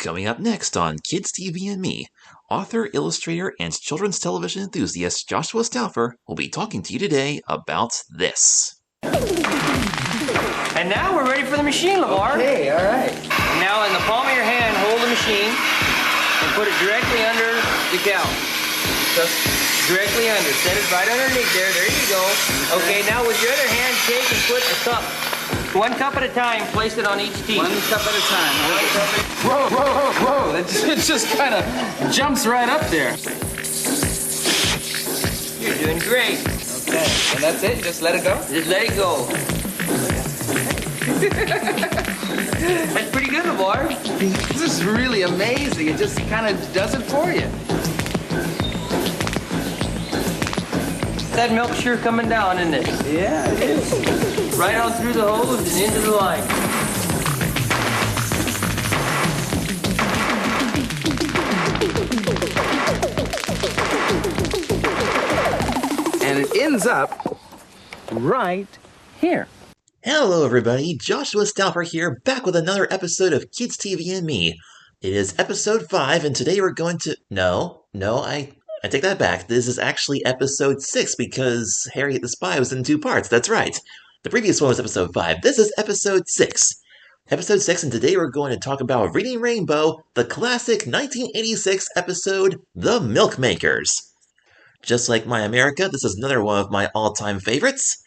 Coming up next on Kids TV and Me, author, illustrator, and children's television enthusiast Joshua Stauffer will be talking to you today about this. And now we're ready for the machine, LeVar. Okay, all right. And now in the palm of your hand, hold the machine and put it directly under the cow. Just Directly under. Set it right underneath there. There you go. Okay, now with your other hand, take and put a cup. 1 cup at a time. Place it on each teeth. 1 cup at a time. Whoa. It just kind of jumps right up there. You're doing great. Okay, and that's it? Just let it go? Just let it go. That's pretty good, LeVar. This is really amazing. It just kind of does it for you. That milk's sure coming down, isn't it? Yeah, it is. Right on through the hose and into the line. And it ends up right here. Hello everybody, Joshua Stauffer here, back with another episode of Kids TV and Me. It is episode 5, and today we're going to... I take that back. This is actually episode 6 because Harriet the Spy was in 2 parts. That's right. The previous one was episode 5. This is episode 6. Episode 6, and today we're going to talk about Reading Rainbow, the classic 1986 episode, The Milkmakers. Just like My America, this is another one of my all-time favorites,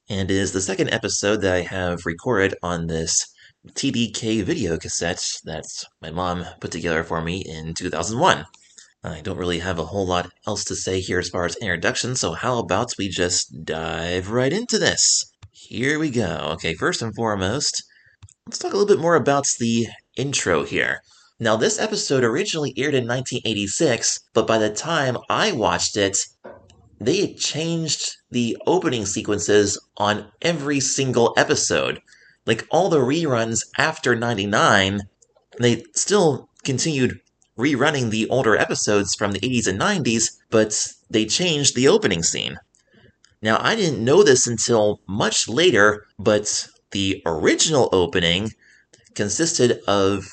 and is the second episode that I have recorded on this TDK video cassette that my mom put together for me in 2001. I don't really have a whole lot else to say here as far as introduction, so how about we just dive right into this? Here we go. Okay, first and foremost, let's talk a little bit more about the intro here. Now, this episode originally aired in 1986, but by the time I watched it, they had changed the opening sequences on every single episode. Like, all the reruns after 99, they still continued rerunning the older episodes from the 80s and 90s, but they changed the opening scene. Now, I didn't know this until much later, but the original opening consisted of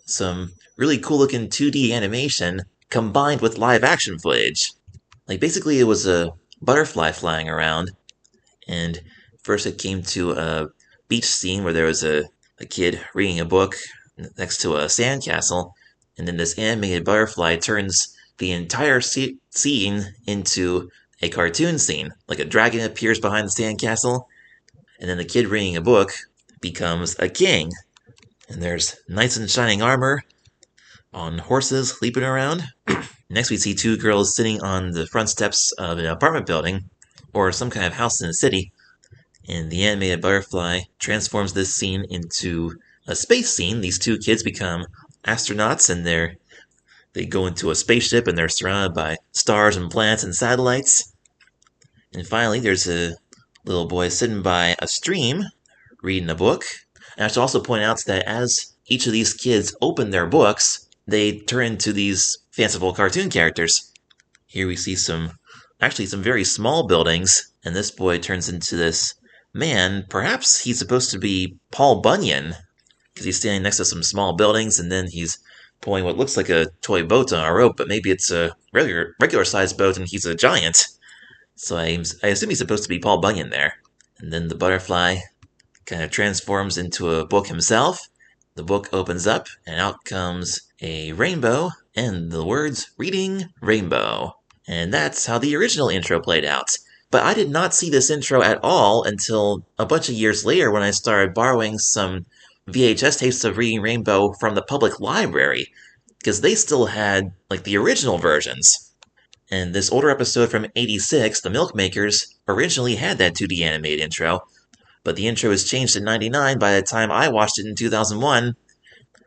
some really cool-looking 2D animation combined with live-action footage. Like, basically, it was a butterfly flying around, and first it came to a beach scene where there was a kid reading a book next to a sandcastle, and then this animated butterfly turns the entire scene into a cartoon scene. Like a dragon appears behind the sandcastle, and then the kid reading a book becomes a king. And there's knights in shining armor on horses leaping around. Next we see 2 girls sitting on the front steps of an apartment building, or some kind of house in the city, and the animated butterfly transforms this scene into a space scene. These 2 kids become astronauts, and they go into a spaceship, and they're surrounded by stars and planets and satellites. And finally, there's a little boy sitting by a stream, reading a book. And I should also point out that as each of these kids open their books, they turn into these fanciful cartoon characters. Here we see some very small buildings, and this boy turns into this man. Perhaps he's supposed to be Paul Bunyan, because he's standing next to some small buildings, and then he's pulling what looks like a toy boat on a rope, but maybe it's a regular-sized boat, and he's a giant. So I assume he's supposed to be Paul Bunyan there. And then the butterfly kind of transforms into a book himself. The book opens up, and out comes a rainbow, and the words, Reading Rainbow. And that's how the original intro played out. But I did not see this intro at all until a bunch of years later when I started borrowing some VHS tapes of Reading Rainbow from the public library, because they still had, like, the original versions. And this older episode from 86, The Milkmakers, originally had that 2D animated intro, but the intro was changed in 99 by the time I watched it in 2001,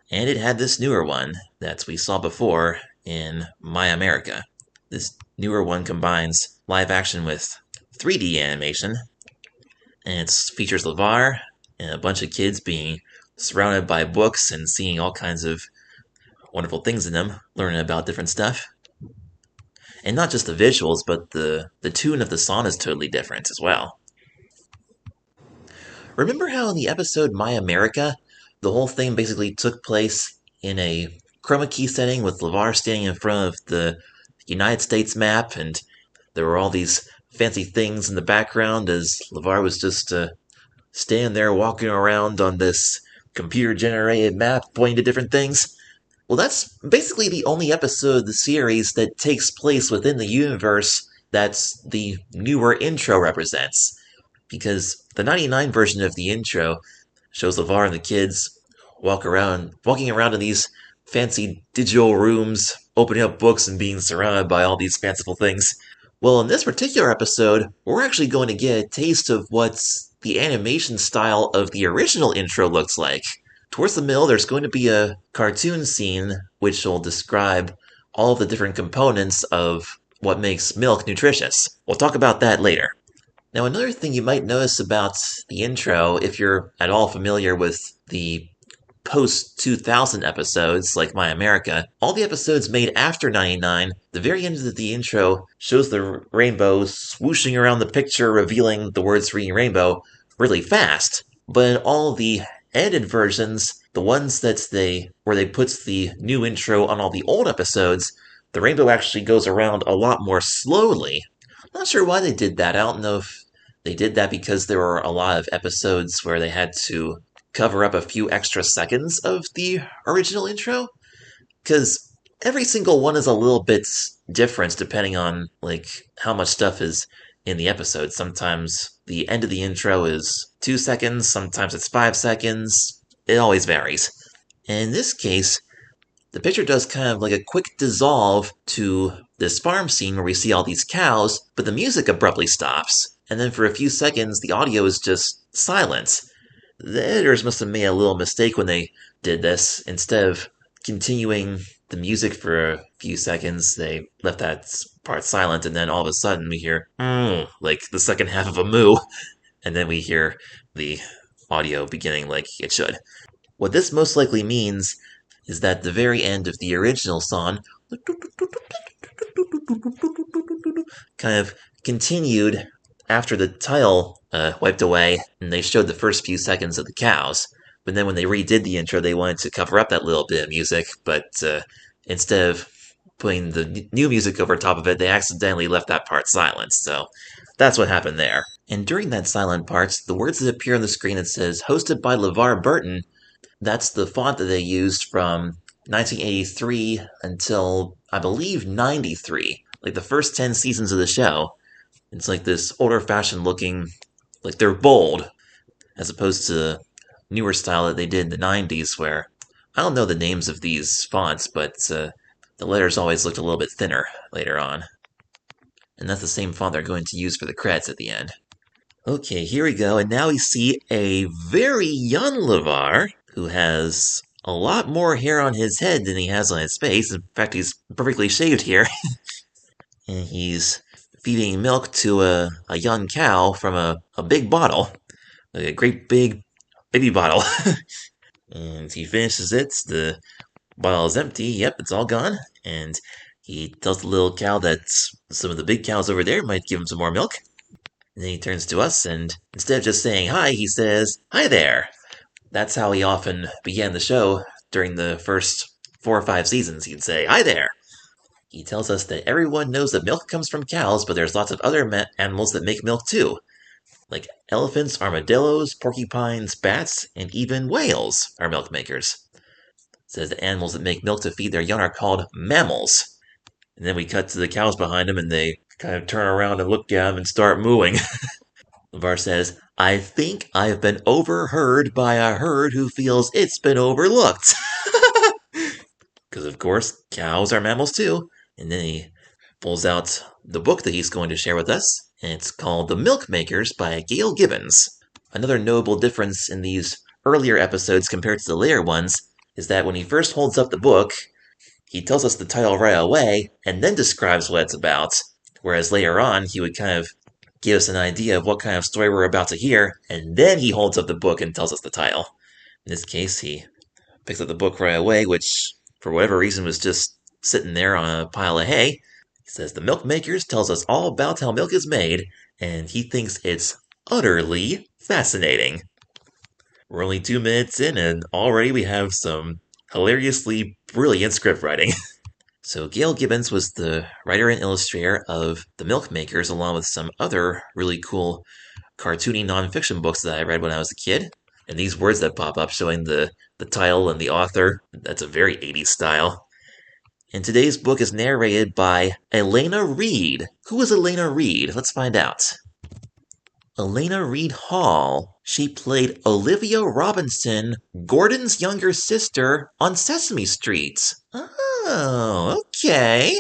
and it had this newer one that we saw before in My America. This newer one combines live action with 3D animation, and it features LeVar and a bunch of kids being surrounded by books and seeing all kinds of wonderful things in them, learning about different stuff. And not just the visuals, but the tune of the song is totally different as well. Remember how in the episode My America, the whole thing basically took place in a chroma key setting with LeVar standing in front of the United States map, and there were all these fancy things in the background as LeVar was just standing there walking around on this computer-generated map, pointing to different things. Well, that's basically the only episode of the series that takes place within the universe that's the newer intro represents. Because the 99 version of the intro shows LeVar and the kids walking around in these fancy digital rooms, opening up books and being surrounded by all these fanciful things. Well, in this particular episode, we're actually going to get a taste of what's the animation style of the original intro looks like. Towards the middle, there's going to be a cartoon scene which will describe all of the different components of what makes milk nutritious. We'll talk about that later. Now, another thing you might notice about the intro, if you're at all familiar with the post-2000 episodes, like My America, all the episodes made after 99, the very end of the intro shows the rainbow swooshing around the picture, revealing the words Reading Rainbow really fast. But in all the edited versions, the ones where they put the new intro on all the old episodes, the rainbow actually goes around a lot more slowly. I'm not sure why they did that. I don't know if they did that because there were a lot of episodes where they had to cover up a few extra seconds of the original intro, because every single one is a little bit different depending on how much stuff is in the episode. Sometimes the end of the intro is 2 seconds, sometimes it's 5 seconds. It always varies. And in this case, the picture does kind of like a quick dissolve to this farm scene where we see all these cows, but the music abruptly stops, and then for a few seconds the audio is just silent. The editors must have made a little mistake when they did this. Instead of continuing the music for a few seconds, they left that part silent, and then all of a sudden we hear, like the second half of a moo, and then we hear the audio beginning like it should. What this most likely means is that the very end of the original song kind of continued after the title wiped away, and they showed the first few seconds of the cows. But then when they redid the intro, they wanted to cover up that little bit of music, but instead of putting the new music over top of it, they accidentally left that part silent, so that's what happened there. And during that silent part, the words that appear on the screen that says, hosted by LeVar Burton, that's the font that they used from 1983 until, I believe, 93. Like the first 10 seasons of the show. It's like this older-fashioned looking, like they're bold, as opposed to the newer style that they did in the 90s, where I don't know the names of these fonts, but the letters always looked a little bit thinner later on. And that's the same font they're going to use for the credits at the end. Okay, here we go, and now we see a very young LeVar, who has a lot more hair on his head than he has on his face. In fact, he's perfectly shaved here. And he's feeding milk to a young cow from a big bottle. Like a great big baby bottle. And he finishes it. The bottle is empty. Yep, it's all gone. And he tells the little cow that some of the big cows over there might give him some more milk. And then he turns to us, and instead of just saying hi, he says, "Hi there." That's how he often began the show during the first 4 or 5 seasons. He'd say, "Hi there." He tells us that everyone knows that milk comes from cows, but there's lots of other animals that make milk too. Like elephants, armadillos, porcupines, bats, and even whales are milk makers. It says that animals that make milk to feed their young are called mammals. And then we cut to the cows behind him, and they kind of turn around and look at him and start mooing. LeVar says, "I think I've been overheard by a herd who feels it's been overlooked." Because, of course, cows are mammals too. And then he pulls out the book that he's going to share with us, and it's called The Milk Makers by Gail Gibbons. Another notable difference in these earlier episodes compared to the later ones is that when he first holds up the book, he tells us the title right away, and then describes what it's about, whereas later on, he would kind of give us an idea of what kind of story we're about to hear, and then he holds up the book and tells us the title. In this case, he picks up the book right away, which, for whatever reason, was just sitting there on a pile of hay. He says, "The Milk Makers" tells us all about how milk is made, and he thinks it's utterly fascinating. We're only 2 minutes in, and already we have some hilariously brilliant script writing. So Gail Gibbons was the writer and illustrator of The Milkmakers, along with some other really cool cartoony nonfiction books that I read when I was a kid. And these words that pop up showing the title and the author, that's a very 80s style. And today's book is narrated by Elena Reed. Who is Elena Reed? Let's find out. Elena Reed Hall. She played Olivia Robinson, Gordon's younger sister, on Sesame Street. Oh, okay.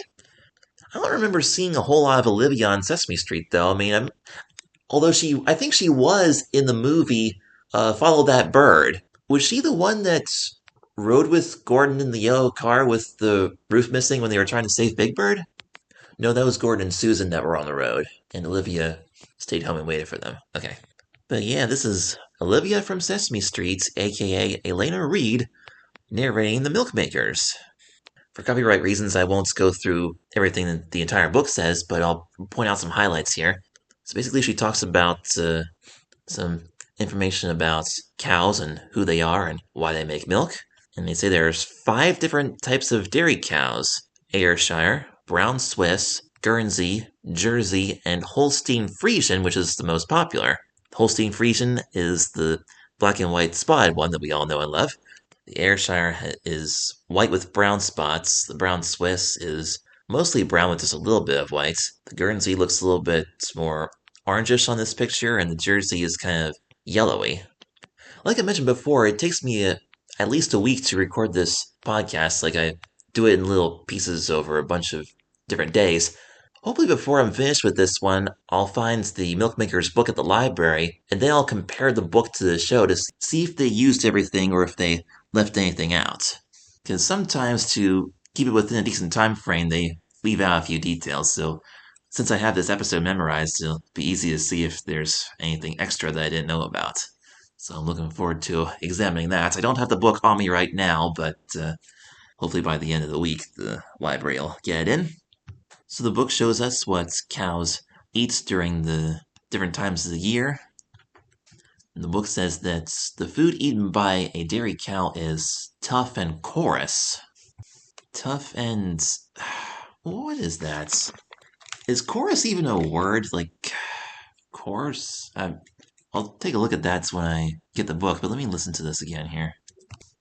I don't remember seeing a whole lot of Olivia on Sesame Street, though. I mean, I think she was in the movie Follow That Bird. Was she the one that rode with Gordon in the yellow car with the roof missing when they were trying to save Big Bird? No, that was Gordon and Susan that were on the road, and Olivia stayed home and waited for them. Okay. But yeah, this is Olivia from Sesame Street, aka Elena Reed, narrating The Milkmakers. For copyright reasons, I won't go through everything that the entire book says, but I'll point out some highlights here. So basically, she talks about some information about cows and who they are and why they make milk. And they say there's 5 different types of dairy cows: Ayrshire, Brown Swiss, Guernsey, Jersey, and Holstein Friesian, which is the most popular. Holstein Friesian is the black and white spotted one that we all know and love. The Ayrshire is white with brown spots. The Brown Swiss is mostly brown with just a little bit of white. The Guernsey looks a little bit more orangish on this picture, and the Jersey is kind of yellowy. Like I mentioned before, it takes me at least a week to record this podcast. Like, I do it in little pieces over a bunch of different days. Hopefully before I'm finished with this one, I'll find the Milkmakers book at the library, and then I'll compare the book to the show to see if they used everything or if they left anything out. Because sometimes to keep it within a decent time frame, they leave out a few details, so since I have this episode memorized, it'll be easy to see if there's anything extra that I didn't know about. So I'm looking forward to examining that. I don't have the book on me right now, but hopefully by the end of the week, the library will get it in. So the book shows us what cows eat during the different times of the year. And the book says that the food eaten by a dairy cow is tough and coarse. Tough and... what is that? Is chorus even a word? Like, coarse? I'll take a look at that when I get the book, but let me listen to this again here.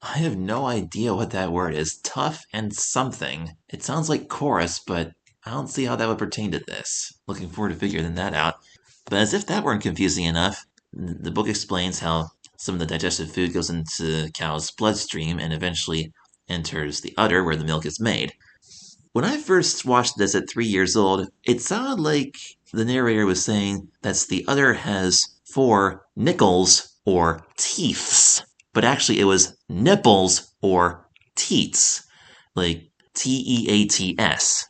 I have no idea what that word is. Tough and something. It sounds like chorus, but I don't see how that would pertain to this. Looking forward to figuring that out. But as if that weren't confusing enough, the book explains how some of the digested food goes into the cow's bloodstream and eventually enters the udder where the milk is made. When I first watched this at 3 years old, it sounded like the narrator was saying that the udder has 4 nickels or teeths, but actually it was nipples or teats, like T-E-A-T-S.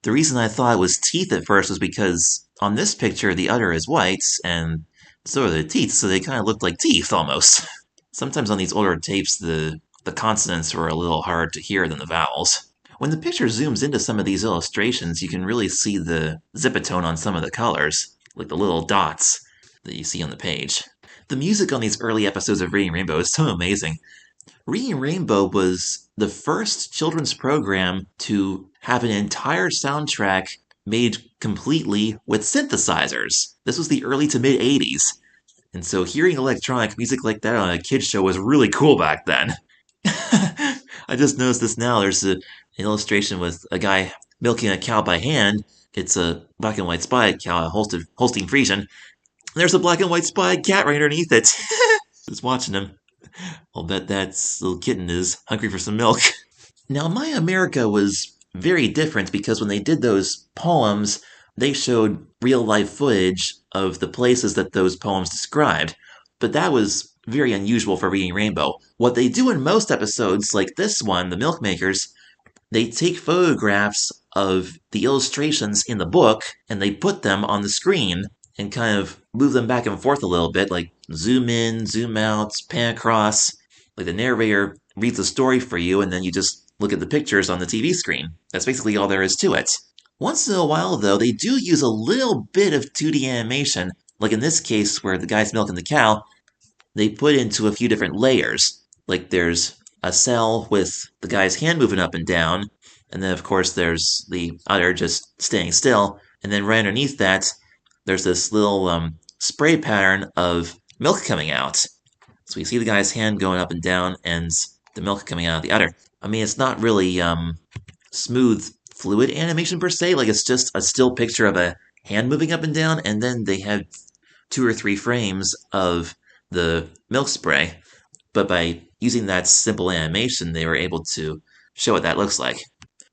The reason I thought it was teeth at first was because on this picture the udder is white and so are the teeth, so they kind of looked like teeth almost. Sometimes on these older tapes the consonants were a little hard to hear than the vowels. When the picture zooms into some of these illustrations, you can really see the zipatone on some of the colors, like the little dots that you see on the page. The music on these early episodes of Reading Rainbow is so amazing. Reading Rainbow was the first children's program to have an entire soundtrack made completely with synthesizers. This was the early to mid-80s. And so hearing electronic music like that on a kid's show was really cool back then. I just noticed this now. There's an illustration with a guy milking a cow by hand. It's a black and white spotted cow, a Holstein Friesian. There's a black and white spotted cat right underneath it. Just watching him. I'll bet that little kitten is hungry for some milk. Now, My America was very different because when they did those poems, they showed real-life footage of the places that those poems described. But that was very unusual for Reading Rainbow. What they do in most episodes, like this one, The Milkmakers, they take photographs of the illustrations in the book and they put them on the screen and kind of move them back and forth a little bit, like zoom in, zoom out, pan across. Like the narrator reads the story for you and then you just look at the pictures on the TV screen. That's basically all there is to it. Once in a while, though, they do use a little bit of 2D animation, like in this case where the guy's milking the cow, they put into a few different layers. Like there's a cell with the guy's hand moving up and down, and then of course there's the udder just staying still, and then right underneath that, there's this little spray pattern of milk coming out. So we see the guy's hand going up and down, and the milk coming out of the udder. I mean, it's not really smooth fluid animation per se, like it's just a still picture of a hand moving up and down, and then they had 2 or 3 frames of the milk spray. But by using that simple animation, they were able to show what that looks like.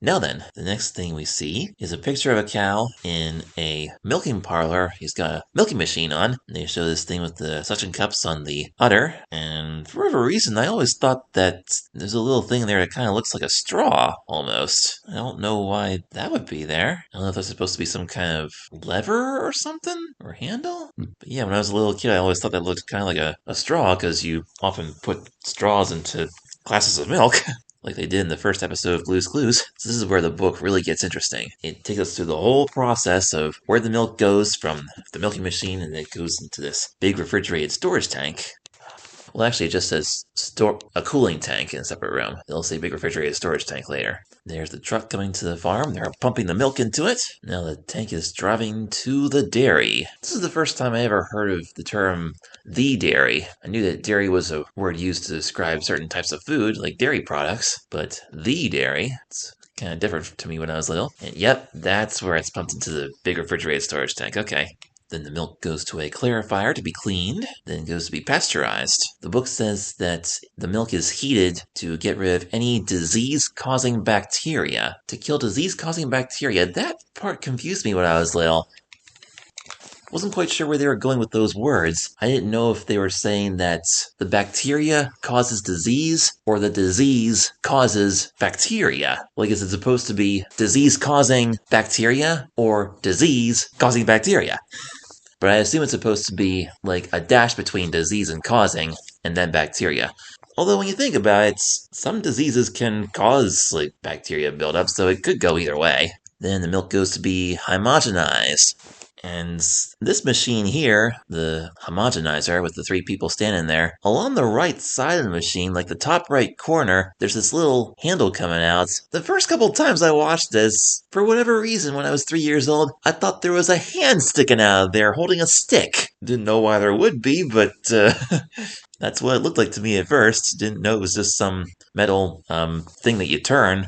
Now then, the next thing we see is a picture of a cow in a milking parlor. He's got a milking machine on. And they show this thing with the suction cups on the udder. And for whatever reason, I always thought that there's a little thing there that kind of looks like a straw, almost. I don't know why that would be there. I don't know if that's supposed to be some kind of lever or something? Or handle? But yeah, when I was a little kid, I always thought that looked kind of like a straw, because you often put straws into glasses of milk. Like they did in the first episode of Blue's Clues. So this is where the book really gets interesting. It takes us through the whole process of where the milk goes from the milking machine, and it goes into this big refrigerated storage tank. Well, actually, it just says a cooling tank in a separate room. They'll say big refrigerated storage tank later. There's the truck coming to the farm. They're pumping the milk into it. Now the tank is driving to the dairy. This is the first time I ever heard of the term the dairy. I knew that dairy was a word used to describe certain types of food, like dairy products, but the dairy, it's kind of different to me when I was little. And yep, that's where it's pumped into the big refrigerated storage tank. Okay. Then the milk goes to a clarifier to be cleaned, then goes to be pasteurized. The book says that the milk is heated to get rid of any disease-causing bacteria. To kill disease-causing bacteria, that part confused me when I was little. Wasn't quite sure where they were going with those words. I didn't know if they were saying that the bacteria causes disease or the disease causes bacteria. Like, is it supposed to be disease-causing bacteria or disease-causing bacteria? But I assume it's supposed to be like a dash between disease and causing, and then bacteria. Although when you think about it, some diseases can cause like bacteria buildup, so it could go either way. Then the milk goes to be homogenized. And this machine here, the homogenizer with the 3 people standing there, along the right side of the machine, like the top right corner, there's this little handle coming out. The first couple times I watched this, for whatever reason, when I was 3 years old, I thought there was a hand sticking out of there holding a stick. Didn't know why there would be, but that's what it looked like to me at first. Didn't know it was just some metal thing that you turn.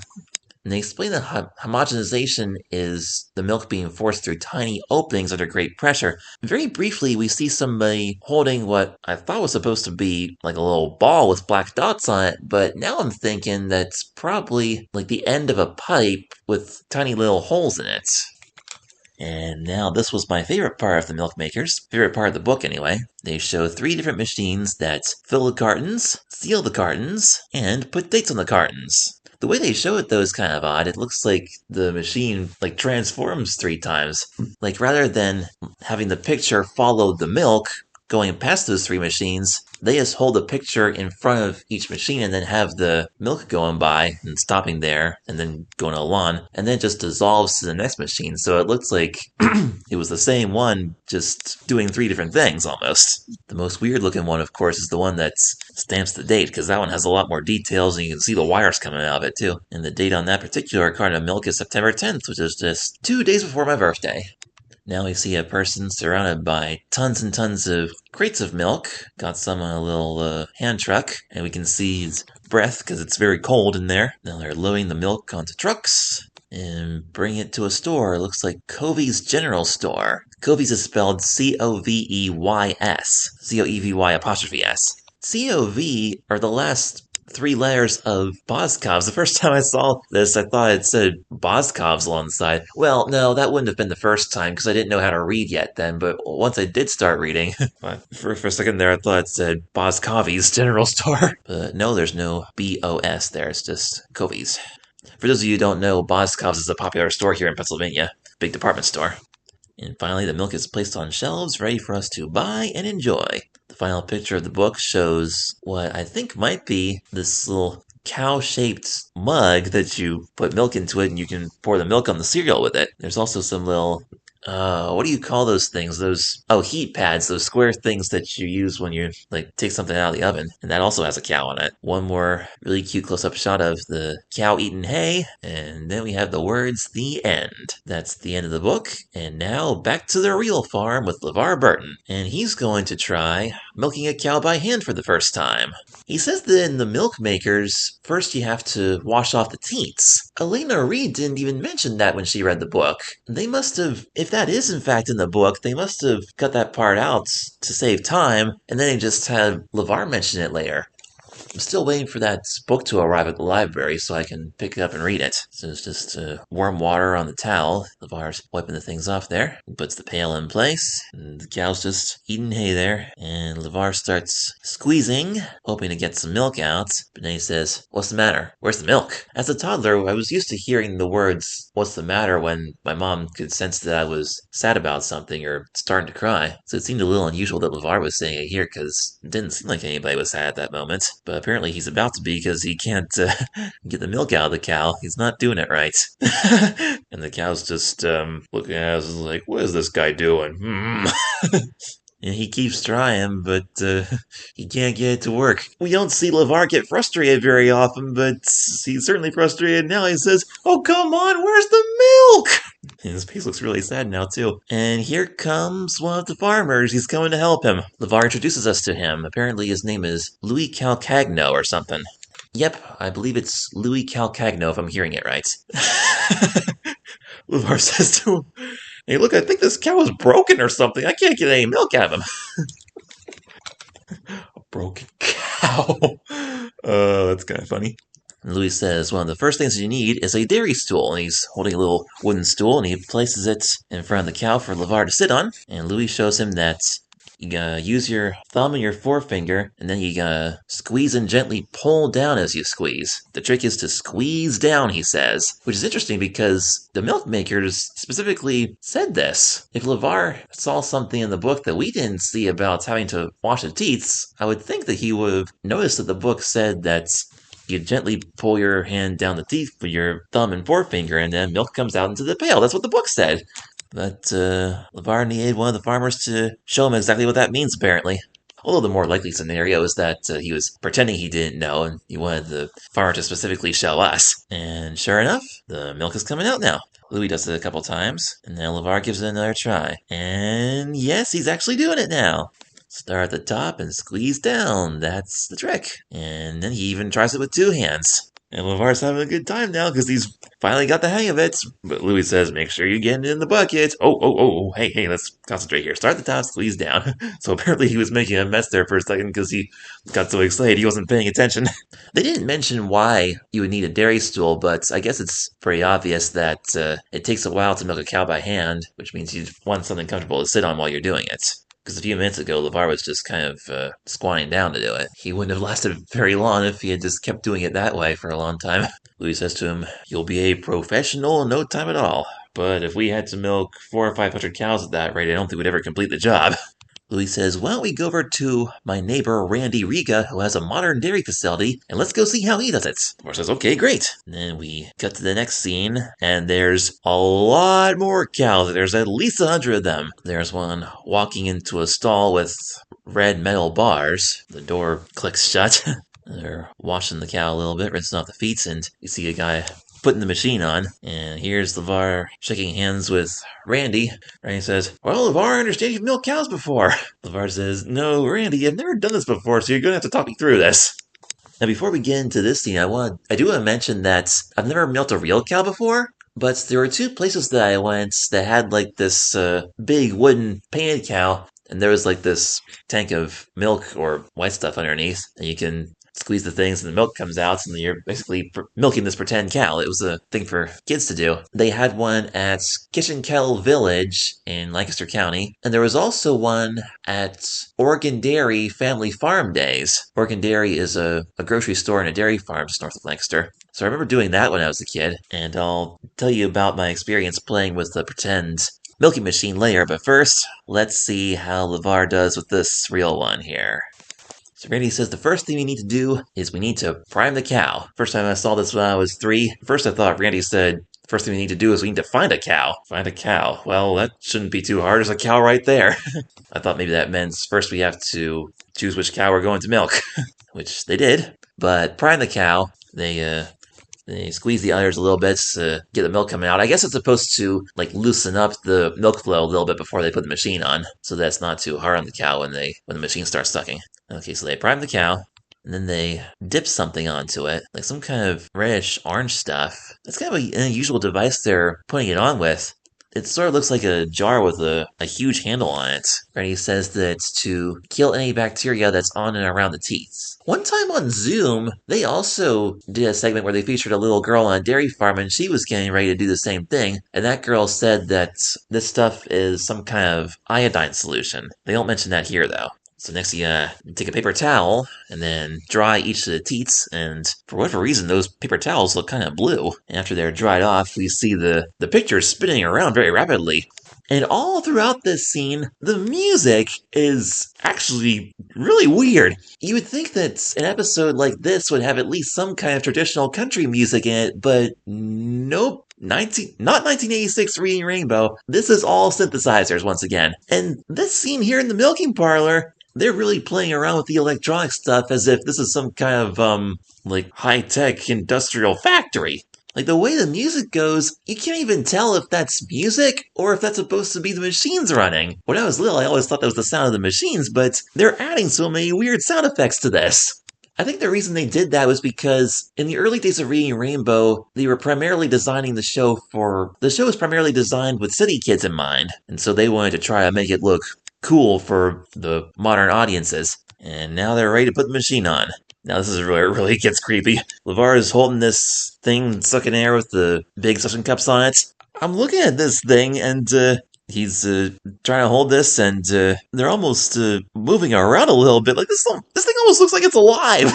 And they explain that homogenization is the milk being forced through tiny openings under great pressure. Very briefly, we see somebody holding what I thought was supposed to be like a little ball with black dots on it, but now I'm thinking that's probably like the end of a pipe with tiny little holes in it. And now this was my favorite part of the Milk Makers, favorite part of the book anyway. They show 3 different machines that fill the cartons, seal the cartons, and put dates on the cartons. The way they show it, though, is kind of odd. It looks like the machine, like, transforms 3 times. Like, rather than having the picture follow the milk going past those 3 machines, they just hold the picture in front of each machine and then have the milk going by and stopping there and then going along, and then it just dissolves to the next machine. So it looks like it was the same one, just doing 3 different things almost. The most weird looking one, of course, is the one that stamps the date, because that one has a lot more details and you can see the wires coming out of it too. And the date on that particular carton of milk is September 10th, which is just 2 days before my birthday. Now we see a person surrounded by tons and tons of crates of milk. Got some on a little hand truck, and we can see his breath because it's very cold in there. Now they're loading the milk onto trucks and bringing it to a store. It looks like Coveys General Store. Coveys is spelled C-O-V-E-Y-S. C-O-E-V-Y apostrophe S. C-O-V are the last 3 letters of Boscov's. The first time I saw this, I thought it said Boscov's along the side. Well, no, that wouldn't have been the first time because I didn't know how to read yet then, but once I did start reading, for a second there I thought it said Boscov's General Store. But no, there's no B-O-S there, it's just Coveys. For those of you who don't know, Boscov's is a popular store here in Pennsylvania. Big department store. And finally, the milk is placed on shelves, ready for us to buy and enjoy. The final picture of the book shows what I think might be this little cow-shaped mug that you put milk into it and you can pour the milk on the cereal with it. There's also some little what do you call those things? Heat pads, those square things that you use when you, like, take something out of the oven. And that also has a cow on it. One more really cute close-up shot of the cow eating hay, and then we have the words, "The End." That's the end of the book, and now back to the real farm with LeVar Burton. And he's going to try milking a cow by hand for the first time. He says that in the milk makers, first you have to wash off the teats. Elena Reed didn't even mention that when she read the book. They must have, if that is in fact in the book, they must have cut that part out to save time, and then they just had LeVar mention it later. I'm still waiting for that book to arrive at the library so I can pick it up and read it. So it's just warm water on the towel. LeVar's wiping the things off there. He puts the pail in place. And the cow's just eating hay there. And LeVar starts squeezing, hoping to get some milk out. But then he says, "What's the matter? Where's the milk?" As a toddler, I was used to hearing the words, "What's the matter?" when my mom could sense that I was sad about something or starting to cry. So it seemed a little unusual that LeVar was saying it here because it didn't seem like anybody was sad at that moment. But apparently he's about to be because he can't get the milk out of the cow. He's not doing it right. And the cow's just looking at us like, "What is this guy doing?" And he keeps trying, but he can't get it to work. We don't see LeVar get frustrated very often, but he's certainly frustrated now. He says, "Oh, come on, where's the milk?" And his face looks really sad now, too. And here comes one of the farmers. He's coming to help him. LeVar introduces us to him. Apparently his name is Louis Calcagno or something. Yep, I believe it's Louis Calcagno if I'm hearing it right. LeVar says to him, "Hey, look, I think this cow is broken or something. I can't get any milk out of him." A broken cow. That's kind of funny. And Louis says, "One of the first things you need is a dairy stool." And he's holding a little wooden stool, and he places it in front of the cow for LeVar to sit on. And Louis shows him that you gotta use your thumb and your forefinger, and then you gotta squeeze and gently pull down as you squeeze. The trick is to squeeze down, he says, which is interesting because the milk makers specifically said this. If LeVar saw something in the book that we didn't see about having to wash the teats, I would think that he would have noticed that the book said that you gently pull your hand down the teeth with your thumb and forefinger, and then milk comes out into the pail. That's what the book said. But LeVar needed one of the farmers to show him exactly what that means, apparently. Although the more likely scenario is that he was pretending he didn't know, and he wanted the farmer to specifically show us. And sure enough, the milk is coming out now. Louis does it a couple times, and then LeVar gives it another try. And yes, he's actually doing it now. Start at the top and squeeze down. That's the trick. And then he even tries it with two hands. And LeVar's having a good time now because he's finally got the hang of it. But Louis says, "Make sure you get it in the bucket." Hey, let's concentrate here. Start at the top, squeeze down. So apparently he was making a mess there for a second because he got so excited he wasn't paying attention. They didn't mention why you would need a dairy stool, but I guess it's pretty obvious that it takes a while to milk a cow by hand, which means you want something comfortable to sit on while you're doing it. Because a few minutes ago, LeVar was just kind of squatting down to do it. He wouldn't have lasted very long if he had just kept doing it that way for a long time. Louis says to him, "You'll be a professional in no time at all. But if we had to milk 400 or 500 cows at that rate, I don't think we'd ever complete the job." Louis says, "Why don't we go over to my neighbor Randy Riga, who has a modern dairy facility, and let's go see how he does it." LeVar says, "Okay, great." And then we cut to the next scene, and there's a lot more cows. There's at least 100 of them. There's one walking into a stall with red metal bars. The door clicks shut. They're washing the cow a little bit, rinsing off the feet, and you see a guy putting the machine on, and here's LeVar shaking hands with Randy. Randy says, "Well, LeVar, I understand you've milked cows before." LeVar says, "No, Randy, I've never done this before, so you're going to have to talk me through this." Now, before we get into this scene, I do want to mention that I've never milked a real cow before, but there were two places that I went that had like this big wooden painted cow, and there was like this tank of milk or white stuff underneath, and you can squeeze the things and the milk comes out, and you're basically milking this pretend cow. It was a thing for kids to do. They had one at Kitchen Kettle Village in Lancaster County, and there was also one at Oregon Dairy Family Farm Days. Oregon Dairy is a grocery store and a dairy farm just north of Lancaster. So I remember doing that when I was a kid, and I'll tell you about my experience playing with the pretend milking machine later, but first, let's see how LeVar does with this real one here. So Randy says the first thing we need to do is we need to prime the cow. First time I saw this when I was 3, first I thought Randy said, first thing we need to do is we need to find a cow. Find a cow. Well, that shouldn't be too hard. There's a cow right there. I thought maybe that meant first we have to choose which cow we're going to milk, which they did. But prior to the cow, they squeeze the udders a little bit to get the milk coming out. I guess it's supposed to like loosen up the milk flow a little bit before they put the machine on, so that's not too hard on the cow when the machine starts sucking. Okay, so they prime the cow, and then they dip something onto it, like some kind of reddish orange stuff. It's kind of an unusual device they're putting it on with. It sort of looks like a jar with a huge handle on it. And he says that it's to kill any bacteria that's on and around the teeth. One time on Zoom, they also did a segment where they featured a little girl on a dairy farm, and she was getting ready to do the same thing. And that girl said that this stuff is some kind of iodine solution. They don't mention that here, though. So next you take a paper towel and then dry each of the teats, and for whatever reason those paper towels look kind of blue. And after they're dried off, we see the picture spinning around very rapidly. And all throughout this scene, the music is actually really weird. You would think that an episode like this would have at least some kind of traditional country music in it, but nope. Not 1986 Reading Rainbow. This is all synthesizers once again. And this scene here in the milking parlor, they're really playing around with the electronic stuff as if this is some kind of, like, high-tech industrial factory. Like, the way the music goes, you can't even tell if that's music or if that's supposed to be the machines running. When I was little, I always thought that was the sound of the machines, but they're adding so many weird sound effects to this. I think the reason they did that was because in the early days of Reading Rainbow, they were primarily designing the show was primarily designed with city kids in mind, and so they wanted to try to make it look cool for the modern audiences. And now they're ready to put the machine on. Now this is where it really gets creepy. LeVar is holding this thing sucking air with the big suction cups on it. I'm looking at this thing and he's trying to hold this, and they're almost moving around a little bit. Like this thing almost looks like it's alive.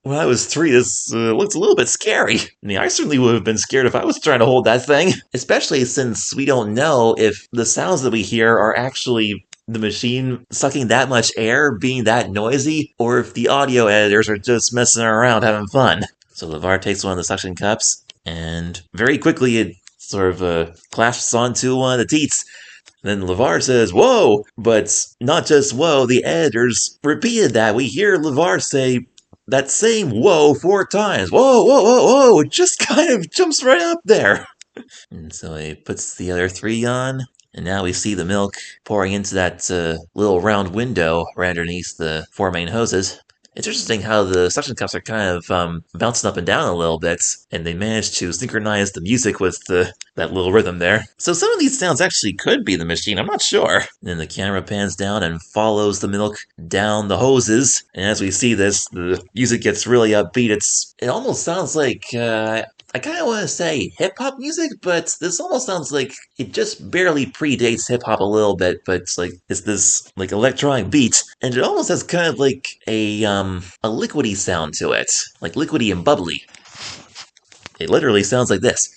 When I was 3, this looked a little bit scary. I mean, I certainly would have been scared if I was trying to hold that thing. Especially since we don't know if the sounds that we hear are actually the machine sucking that much air, being that noisy, or if the audio editors are just messing around having fun. So LeVar takes one of the suction cups, and very quickly it sort of clasps onto one of the teats. Then LeVar says, "Whoa!" But not just whoa, the editors repeated that. We hear LeVar say that same whoa 4 times. Whoa, whoa, whoa, whoa! It just kind of jumps right up there. And so he puts the other 3 on, and now we see the milk pouring into that little round window right underneath the 4 main hoses. It's interesting how the suction cups are kind of bouncing up and down a little bit, and they managed to synchronize the music with that little rhythm there. So some of these sounds actually could be the machine, I'm not sure. And then the camera pans down and follows the milk down the hoses, and as we see this, the music gets really upbeat. It almost sounds like, I kind of want to say hip-hop music, but this almost sounds like it just barely predates hip-hop a little bit, but it's this like electronic beat, and it almost has kind of like a liquidy sound to it, like liquidy and bubbly. It literally sounds like this.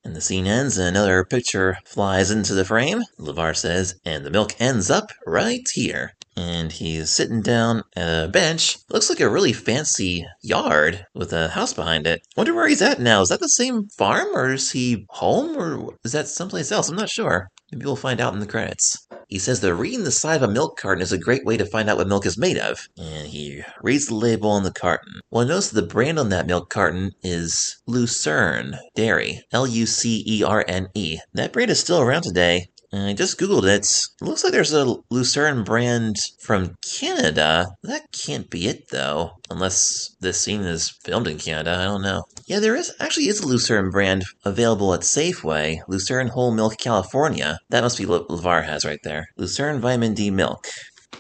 And the scene ends, and another picture flies into the frame. LeVar says, and the milk ends up right here. And he's sitting down at a bench. Looks like a really fancy yard with a house behind it. Wonder where he's at now. Is that the same farm, or is he home, or is that someplace else? I'm not sure. Maybe we'll find out in the credits. He says that reading the side of a milk carton is a great way to find out what milk is made of. And he reads the label on the carton. Well, notice the brand on that milk carton is Lucerne Dairy. Lucerne. That brand is still around today. I just googled it. It looks like there's a Lucerne brand from Canada. That can't be it, though. Unless this scene is filmed in Canada, I don't know. Yeah, there actually is a Lucerne brand available at Safeway. Lucerne Whole Milk California. That must be what LeVar has right there. Lucerne Vitamin D Milk.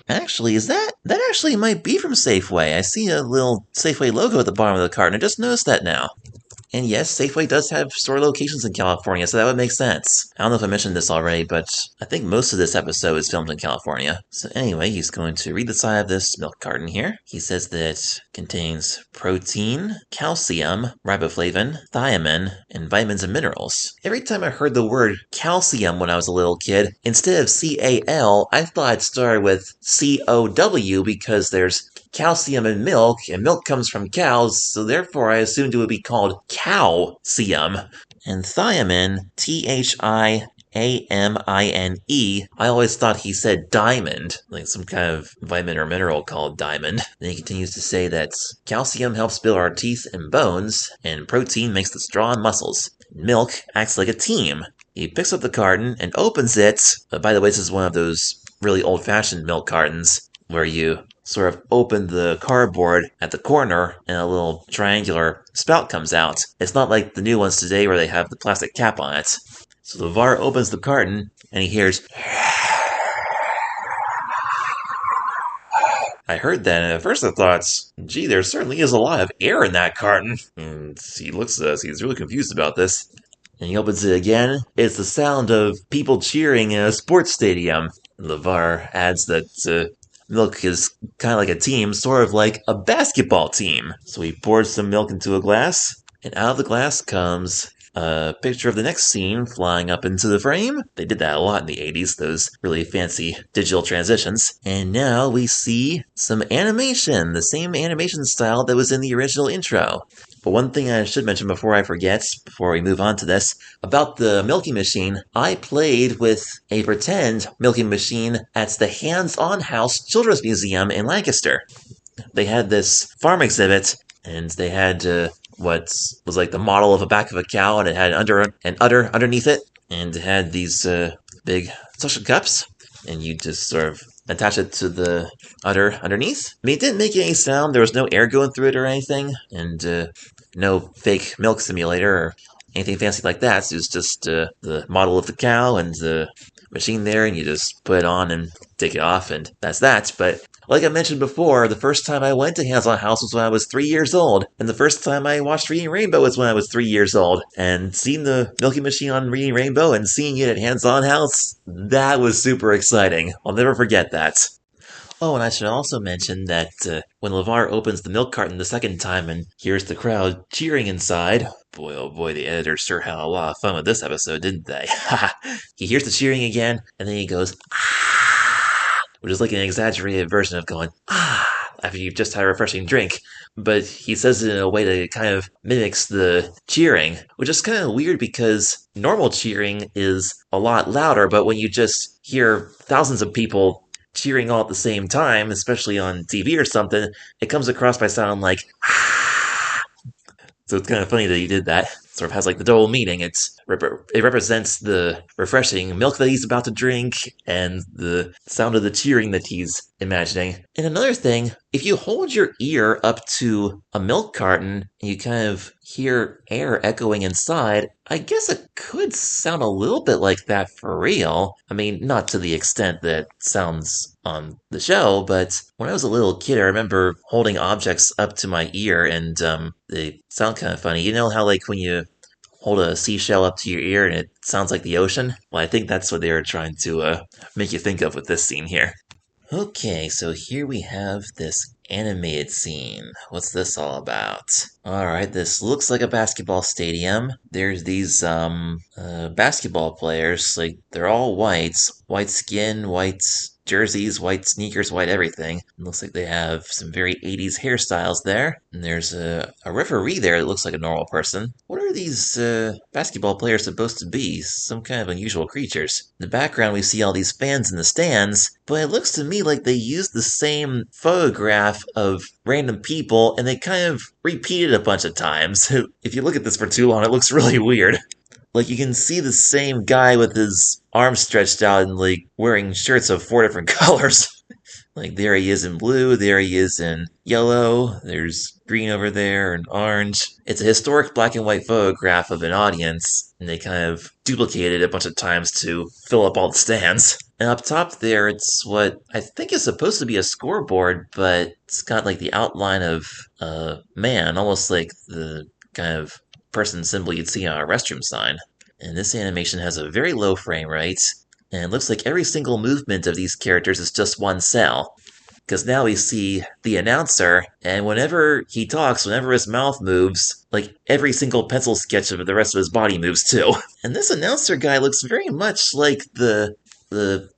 Actually, that actually might be from Safeway. I see a little Safeway logo at the bottom of the carton. I just noticed that now. And yes, Safeway does have store locations in California, so that would make sense. I don't know if I mentioned this already, but I think most of this episode is filmed in California. So anyway, he's going to read the side of this milk carton here. He says that it contains protein, calcium, riboflavin, thiamine, and vitamins and minerals. Every time I heard the word calcium when I was a little kid, instead of C-A-L, I thought it started with C-O-W because there's calcium in milk, and milk comes from cows, so therefore I assumed it would be called calcium. And thiamine, Thiamine, I always thought he said diamond, like some kind of vitamin or mineral called diamond. Then he continues to say that calcium helps build our teeth and bones, and protein makes the straw and muscles. Milk acts like a team. He picks up the carton and opens it. By the way, this is one of those really old-fashioned milk cartons where you sort of open the cardboard at the corner and a little triangular spout comes out. It's not like the new ones today where they have the plastic cap on it. So LeVar opens the carton and he hears, I heard that, and at first I thought, gee, there certainly is a lot of air in that carton. And he looks at us, he's really confused about this. And he opens it again. It's the sound of people cheering in a sports stadium. LeVar adds that milk is kind of like a team, sort of like a basketball team. So he pours some milk into a glass, and out of the glass comes a picture of the next scene flying up into the frame. They did that a lot in the 80s, those really fancy digital transitions. And now we see some animation, the same animation style that was in the original intro. But one thing I should mention before I forget, before we move on to this, about the milking machine, I played with a pretend milking machine at the Hands On House Children's Museum in Lancaster. They had this farm exhibit, and they had what was like the model of the back of a cow, and it had an udder underneath it, and it had these big suction cups, and you just sort of attach it to the udder underneath. I mean, it didn't make any sound. There was no air going through it or anything, and no fake milk simulator or anything fancy like that. So it was just the model of the cow and the machine there, and you just put it on and take it off, and that's that. But like I mentioned before, the first time I went to Hands On House was when I was 3 years old, and the first time I watched Reading Rainbow was when I was 3 years old. And seeing the milking machine on Reading Rainbow and seeing it at Hands On House, that was super exciting. I'll never forget that. Oh, and I should also mention that when LeVar opens the milk carton the second time and hears the crowd cheering inside, boy oh boy, the editors sure had a lot of fun with this episode, didn't they? He hears the cheering again, and then he goes, ah, which is like an exaggerated version of going, ah, after you've just had a refreshing drink. But he says it in a way that kind of mimics the cheering, which is kind of weird because normal cheering is a lot louder, but when you just hear thousands of people cheering all at the same time, especially on TV or something, it comes across by sounding like, ah. So it's kind of funny that he did that. Sort of has like the double meaning. It represents the refreshing milk that he's about to drink and the sound of the cheering that he's imagining. And another thing, if you hold your ear up to a milk carton and you kind of hear air echoing inside, I guess it could sound a little bit like that for real. I mean, not to the extent that it sounds on the show, but when I was a little kid, I remember holding objects up to my ear and they sound kind of funny. You know how like when you hold a seashell up to your ear and it sounds like the ocean? Well, I think that's what they were trying to make you think of with this scene here. Okay, so here we have this animated scene. What's this all about? Alright, this looks like a basketball stadium. There's these basketball players, like they're all whites. White skin, white jerseys, white sneakers, white everything. It looks like they have some very 80s hairstyles there. And there's a referee there that looks like a normal person. What are these basketball players supposed to be? Some kind of unusual creatures. In the background we see all these fans in the stands, but it looks to me like they used the same photograph of random people and they kind of repeated a bunch of times. If you look at this for too long, it looks really weird. Like, you can see the same guy with his arms stretched out and, like, wearing shirts of 4 different colors. Like, there he is in blue, there he is in yellow, there's green over there, and orange. It's a historic black and white photograph of an audience, and they kind of duplicated it a bunch of times to fill up all the stands. And up top there, it's what I think is supposed to be a scoreboard, but it's got, like, the outline of a man, almost like the kind of person symbol you'd see on a restroom sign. And this animation has a very low frame rate, and it looks like every single movement of these characters is just one cell. Because now we see the announcer, and whenever he talks, whenever his mouth moves, like every single pencil sketch of the rest of his body moves too. And this announcer guy looks very much like the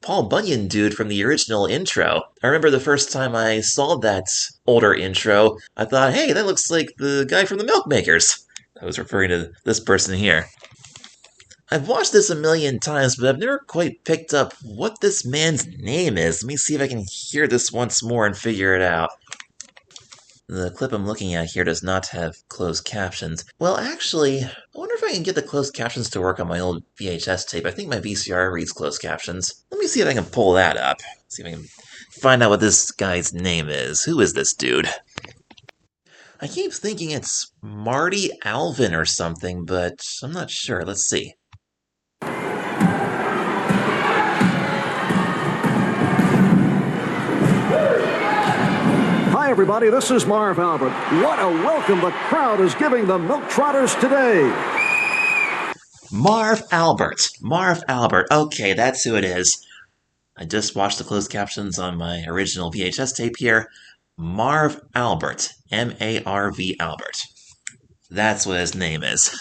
Paul Bunyan dude from the original intro. I remember the first time I saw that older intro, I thought, hey, that looks like the guy from the Milkmakers. I was referring to this person here. I've watched this a million times, but I've never quite picked up what this man's name is. Let me see if I can hear this once more and figure it out. The clip I'm looking at here does not have closed captions. Well, actually, I wonder if I can get the closed captions to work on my old VHS tape. I think my VCR reads closed captions. Let me see if I can pull that up. See if I can find out what this guy's name is. Who is this dude? I keep thinking it's Marty Alvin or something, but I'm not sure. Let's see. Hi, everybody. This is Marv Albert. What a welcome the crowd is giving the Milk Trotters today. Marv Albert. Marv Albert. Okay, that's who it is. I just watched the closed captions on my original VHS tape here. Marv Albert. M-A-R-V Albert. That's what his name is.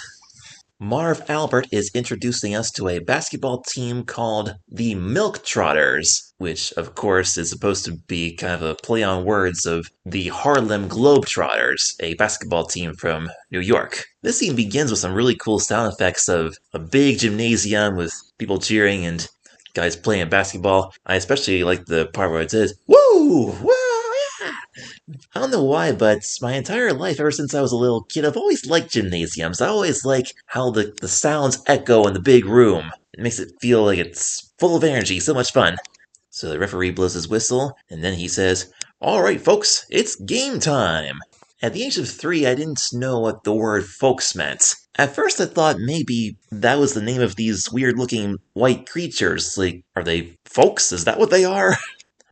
Marv Albert is introducing us to a basketball team called the Milk Trotters, which, of course, is supposed to be kind of a play on words of the Harlem Globetrotters, a basketball team from New York. This scene begins with some really cool sound effects of a big gymnasium with people cheering and guys playing basketball. I especially like the part where it says, "Woo! Woo! Yeah!" I don't know why, but my entire life, ever since I was a little kid, I've always liked gymnasiums. I always like how the sounds echo in the big room. It makes it feel like it's full of energy, so much fun. So the referee blows his whistle, and then he says, "All right, folks, it's game time." At the age of 3, I didn't know what the word folks meant. At first I thought maybe that was the name of these weird-looking white creatures. Like, are they folks? Is that what they are?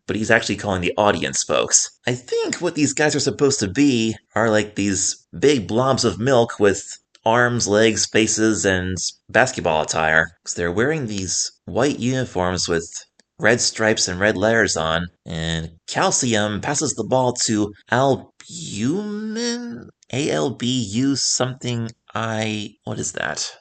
But he's actually calling the audience folks. I think what these guys are supposed to be are like these big blobs of milk with arms, legs, faces, and basketball attire. Because they're wearing these white uniforms with red stripes and red letters on, and Calcium passes the ball to Albumin? A-L-B-U something what is that?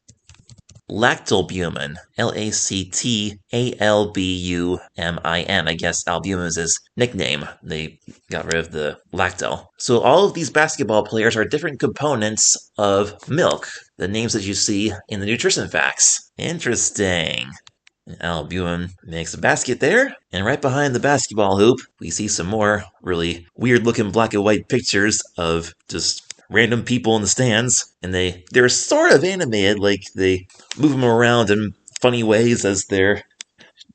Lactalbumin. L-A-C-T-A-L-B-U-M-I-N. I guess albumin is his nickname. They got rid of the lactal. So all of these basketball players are different components of milk. The names that you see in the nutrition facts. Interesting. Albumin makes a basket there, and right behind the basketball hoop, we see some more really weird-looking black and white pictures of just random people in the stands, and they're sort of animated, like they move them around in funny ways as they're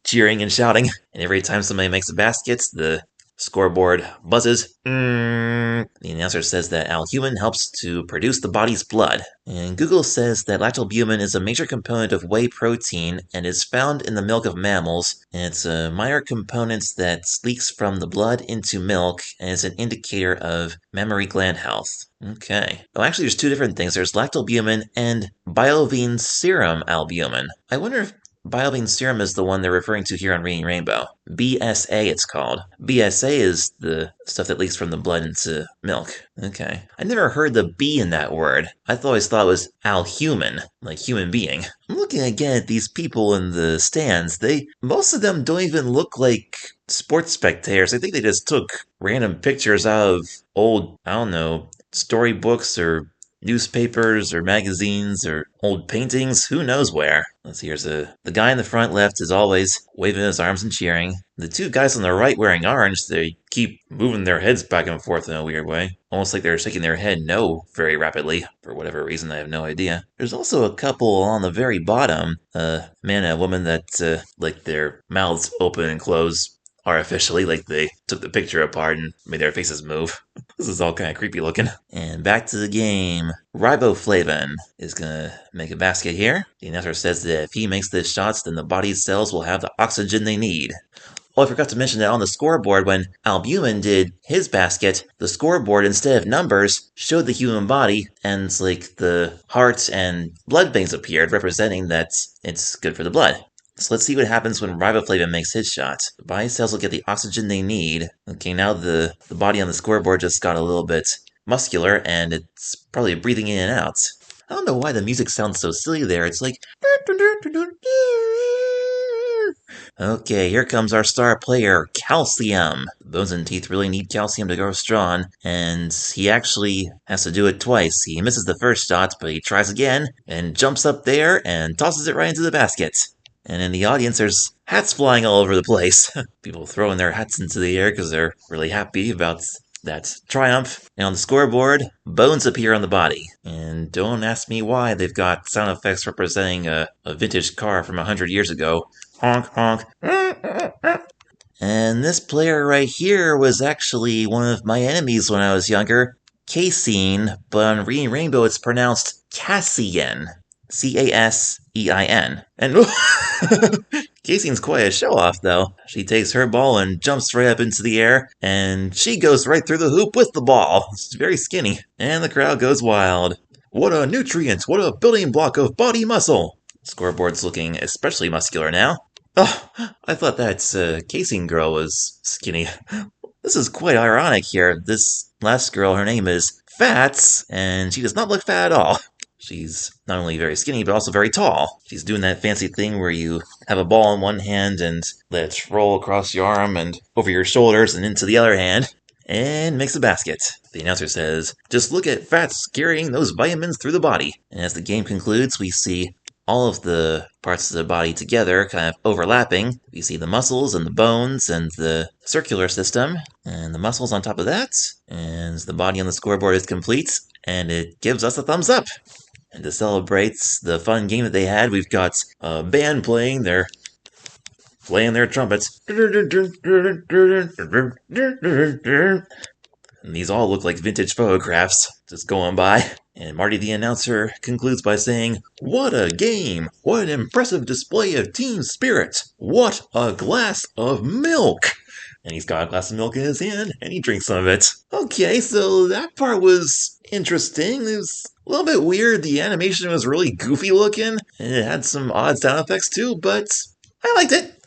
cheering and shouting. And every time somebody makes a basket, the scoreboard buzzes. The announcer says that albumin helps to produce the body's blood. And Google says that lactalbumin is a major component of whey protein and is found in the milk of mammals. And it's a minor component that leaks from the blood into milk and is an indicator of mammary gland health. Okay. Oh, actually, there's two different things. There's lactalbumin and Biovine serum albumin. I wonder if Biovine serum is the one they're referring to here on Reading Rainbow. BSA, it's called. BSA is the stuff that leaks from the blood into milk. Okay. I never heard the B in that word. I always thought it was alhuman, like human being. I'm looking again at these people in the stands. Most of them don't even look like sports spectators. I think they just took random pictures out of old, I don't know, storybooks or newspapers or magazines or old paintings, who knows where. Let's see, here's the guy in the front left is always waving his arms and cheering. The two guys on the right wearing orange, they keep moving their heads back and forth in a weird way. Almost like they're shaking their head no very rapidly. For whatever reason, I have no idea. There's also a couple on the very bottom, a man and a woman that, like their mouths open and close artificially, like they took the picture apart and made their faces move. This is all kind of creepy looking. And back to the game. Riboflavin is gonna make a basket here. The announcer says that if he makes the shots, then the body's cells will have the oxygen they need. Oh, I forgot to mention that on the scoreboard, when Albumin did his basket, the scoreboard, instead of numbers, showed the human body, and the heart and blood veins appeared, representing that it's good for the blood. So let's see what happens when riboflavin makes his shot. The body cells will get the oxygen they need. Okay, now the body on the scoreboard just got a little bit muscular, and it's probably breathing in and out. I don't know why the music sounds so silly there. It's like... Okay, here comes our star player, Calcium. Bones and teeth really need calcium to grow strong, and he actually has to do it twice. He misses the first shot, but he tries again, and jumps up there, and tosses it right into the basket. And in the audience, there's hats flying all over the place. People throwing their hats into the air because they're really happy about that triumph. And on the scoreboard, bones appear on the body. And don't ask me why they've got sound effects representing a vintage car from 100 years ago. Honk, honk. And this player right here was actually one of my enemies when I was younger. Casein, but on Reading Rainbow it's pronounced Cassian. Casein. And Casey's quite a show-off, though. She takes her ball and jumps right up into the air, and she goes right through the hoop with the ball. It's very skinny, and the crowd goes wild. What a nutrient! What a building block of body muscle! Scoreboard's looking especially muscular now. Oh, I thought that casing girl was skinny. This is quite ironic here. This last girl, her name is Fats, and she does not look fat at all. She's not only very skinny, but also very tall. She's doing that fancy thing where you have a ball in one hand and let it roll across your arm and over your shoulders and into the other hand, and makes a basket. The announcer says, "Just look at Fats carrying those vitamins through the body." And as the game concludes, we see all of the parts of the body together kind of overlapping. We see the muscles and the bones and the circular system, and the muscles on top of that, and the body on the scoreboard is complete, and it gives us a thumbs up. And to celebrate the fun game that they had, we've got a band playing their trumpets. And these all look like vintage photographs just going by. And Marty the announcer concludes by saying, "What a game! What an impressive display of team spirit! What a glass of milk!" And he's got a glass of milk in his hand, and he drinks some of it. Okay, so that part was interesting. It was a little bit weird. The animation was really goofy looking, and it had some odd sound effects too, but I liked it.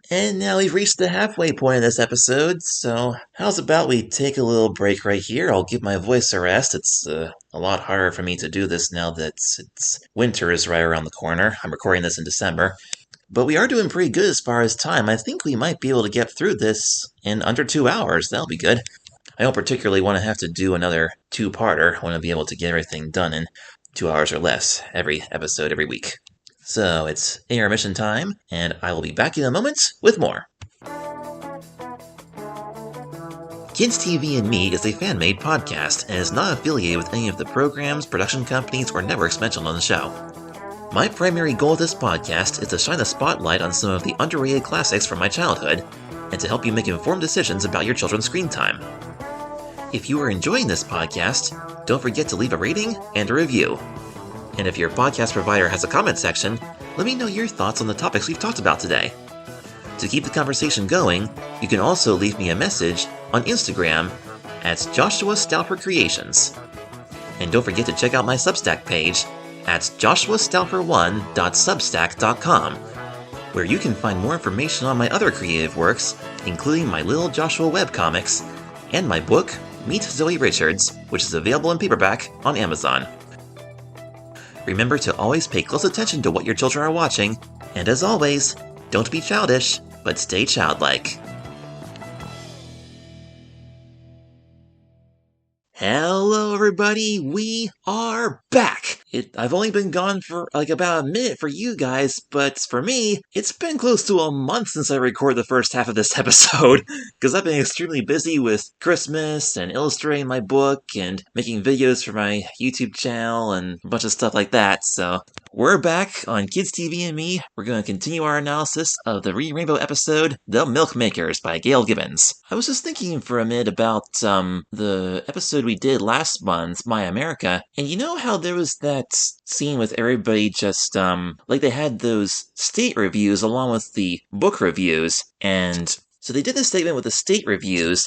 And now we've reached the halfway point of this episode, so how's about we take a little break right here? I'll give my voice a rest. It's a lot harder for me to do this now that winter is right around the corner. I'm recording this in December. But we are doing pretty good as far as time. I think we might be able to get through this in under 2 hours. That'll be good. I don't particularly want to have to do another two-parter. I want to be able to get everything done in 2 hours or less, every episode, every week. So it's intermission time, and I will be back in a moment with more. Kids TV and Me is a fan-made podcast and is not affiliated with any of the programs, production companies, or networks mentioned on the show. My primary goal of this podcast is to shine a spotlight on some of the underrated classics from my childhood, and to help you make informed decisions about your children's screen time. If you are enjoying this podcast, don't forget to leave a rating and a review. And if your podcast provider has a comment section, let me know your thoughts on the topics we've talked about today. To keep the conversation going, you can also leave me a message on Instagram at Joshua Stauffer Creations. And don't forget to check out my Substack page at joshuastauffer1.substack.com, where you can find more information on my other creative works, including my Little Joshua webcomics, and my book, Meet Zoe Richards, which is available in paperback on Amazon. Remember to always pay close attention to what your children are watching, and as always, don't be childish, but stay childlike. Hello everybody, we are back! I've only been gone for about a minute for you guys, but for me, it's been close to a month since I recorded the first half of this episode, because I've been extremely busy with Christmas and illustrating my book and making videos for my YouTube channel and a bunch of stuff like that, so we're back on Kids TV and Me. We're going to continue our analysis of the Reading Rainbow episode, The Milkmakers by Gail Gibbons. I was just thinking for a minute about the episode we did last month, My America, and you know how there was that scene with everybody just, like they had those state reviews along with the book reviews, and so they did this statement with the state reviews,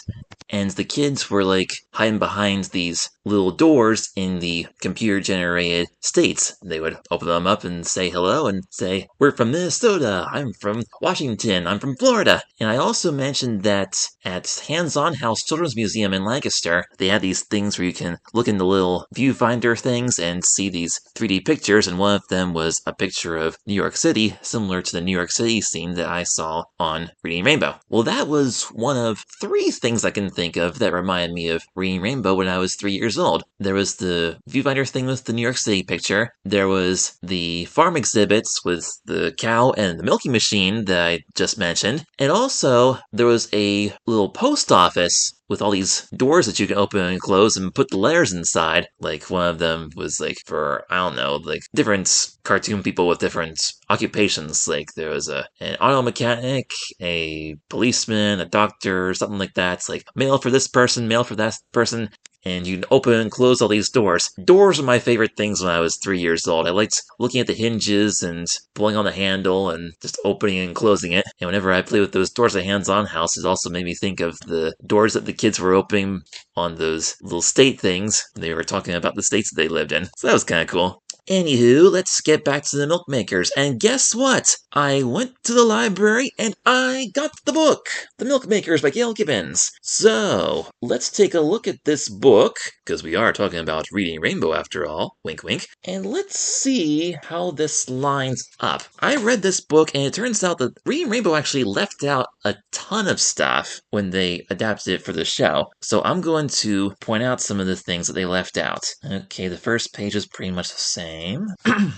and the kids were like hiding behind these little doors in the computer-generated states. They would open them up and say hello and say, we're from Minnesota, I'm from Washington, I'm from Florida. And I also mentioned that at Hands-On House Children's Museum in Lancaster, they had these things where you can look in the little viewfinder things and see these 3D pictures, and one of them was a picture of New York City, similar to the New York City scene that I saw on Reading Rainbow. Well, that was one of 3 things I can think of that reminded me of Reading Rainbow when I was 3 years old. There was the viewfinder thing with the New York City picture. There was the farm exhibits with the cow and the milking machine that I just mentioned. And also, there was a little post office with all these doors that you can open and close and put the letters inside. Like, one of them was, like, for, I don't know, like, different cartoon people with different occupations. Like, there was an auto mechanic, a policeman, a doctor, something like that. It's like, mail for this person, mail for that person. And you can open and close all these doors. Doors were my favorite things when I was 3 years old. I liked looking at the hinges and pulling on the handle and just opening and closing it. And whenever I play with those doors at Hands-On House, it also made me think of the doors that the kids were opening on those little state things. They were talking about the states that they lived in. So that was kind of cool. Anywho, let's get back to the Milkmakers. And guess what? I went to the library and I got the book, The Milkmakers by Gail Gibbons. So, let's take a look at this book, because we are talking about Reading Rainbow after all, wink wink, and let's see how this lines up. I read this book and it turns out that Reading Rainbow actually left out a ton of stuff when they adapted it for the show. So I'm going to point out some of the things that they left out. Okay, the first page is pretty much the same.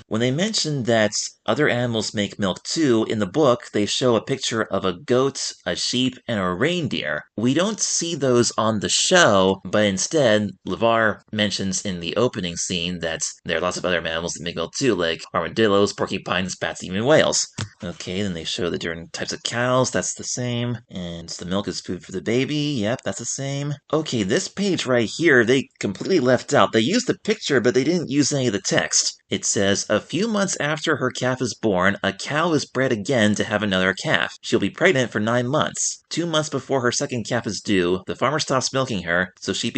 When they mentioned that other animals make milk too, in the book they show a picture of a goat, a sheep, and a reindeer. We don't see those on the show, but instead, LeVar mentions in the opening scene that there are lots of other animals that make milk too, like armadillos, porcupines, bats, even whales. Okay, then they show the different types of cows, that's the same. And the milk is food for the baby, yep, that's the same. Okay, this page right here, they completely left out. They used the picture, but they didn't use any of the text. It says, a few months after her calf is born, a cow is bred again to have another calf. She'll be pregnant for 9 months. 2 months before her second calf is due, the farmer stops milking her, so she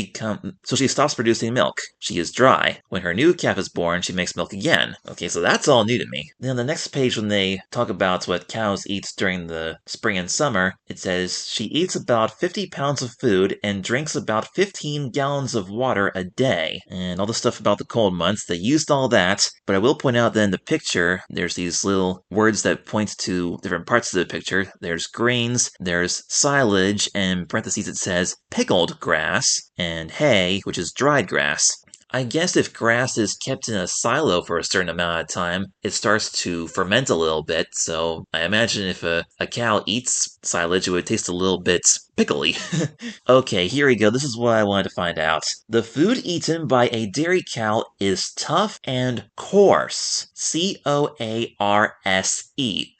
stops producing milk. She is dry. When her new calf is born, she makes milk again. Okay, so that's all new to me. Then on the next page, when they talk about what cows eat during the spring and summer, it says, she eats about 50 pounds of food and drinks about 15 gallons of water a day. And all the stuff about the cold months, they used all that. But I will point out that in the picture, there's these little words that point to different parts of the picture. There's grains, there's silage, and in parentheses it says pickled grass, and hay, which is dried grass. I guess if grass is kept in a silo for a certain amount of time, it starts to ferment a little bit, so I imagine if a cow eats silage, it would taste a little bit pickly. Okay, here we go. This is what I wanted to find out. The food eaten by a dairy cow is tough and coarse. C-O-A-R-S-E.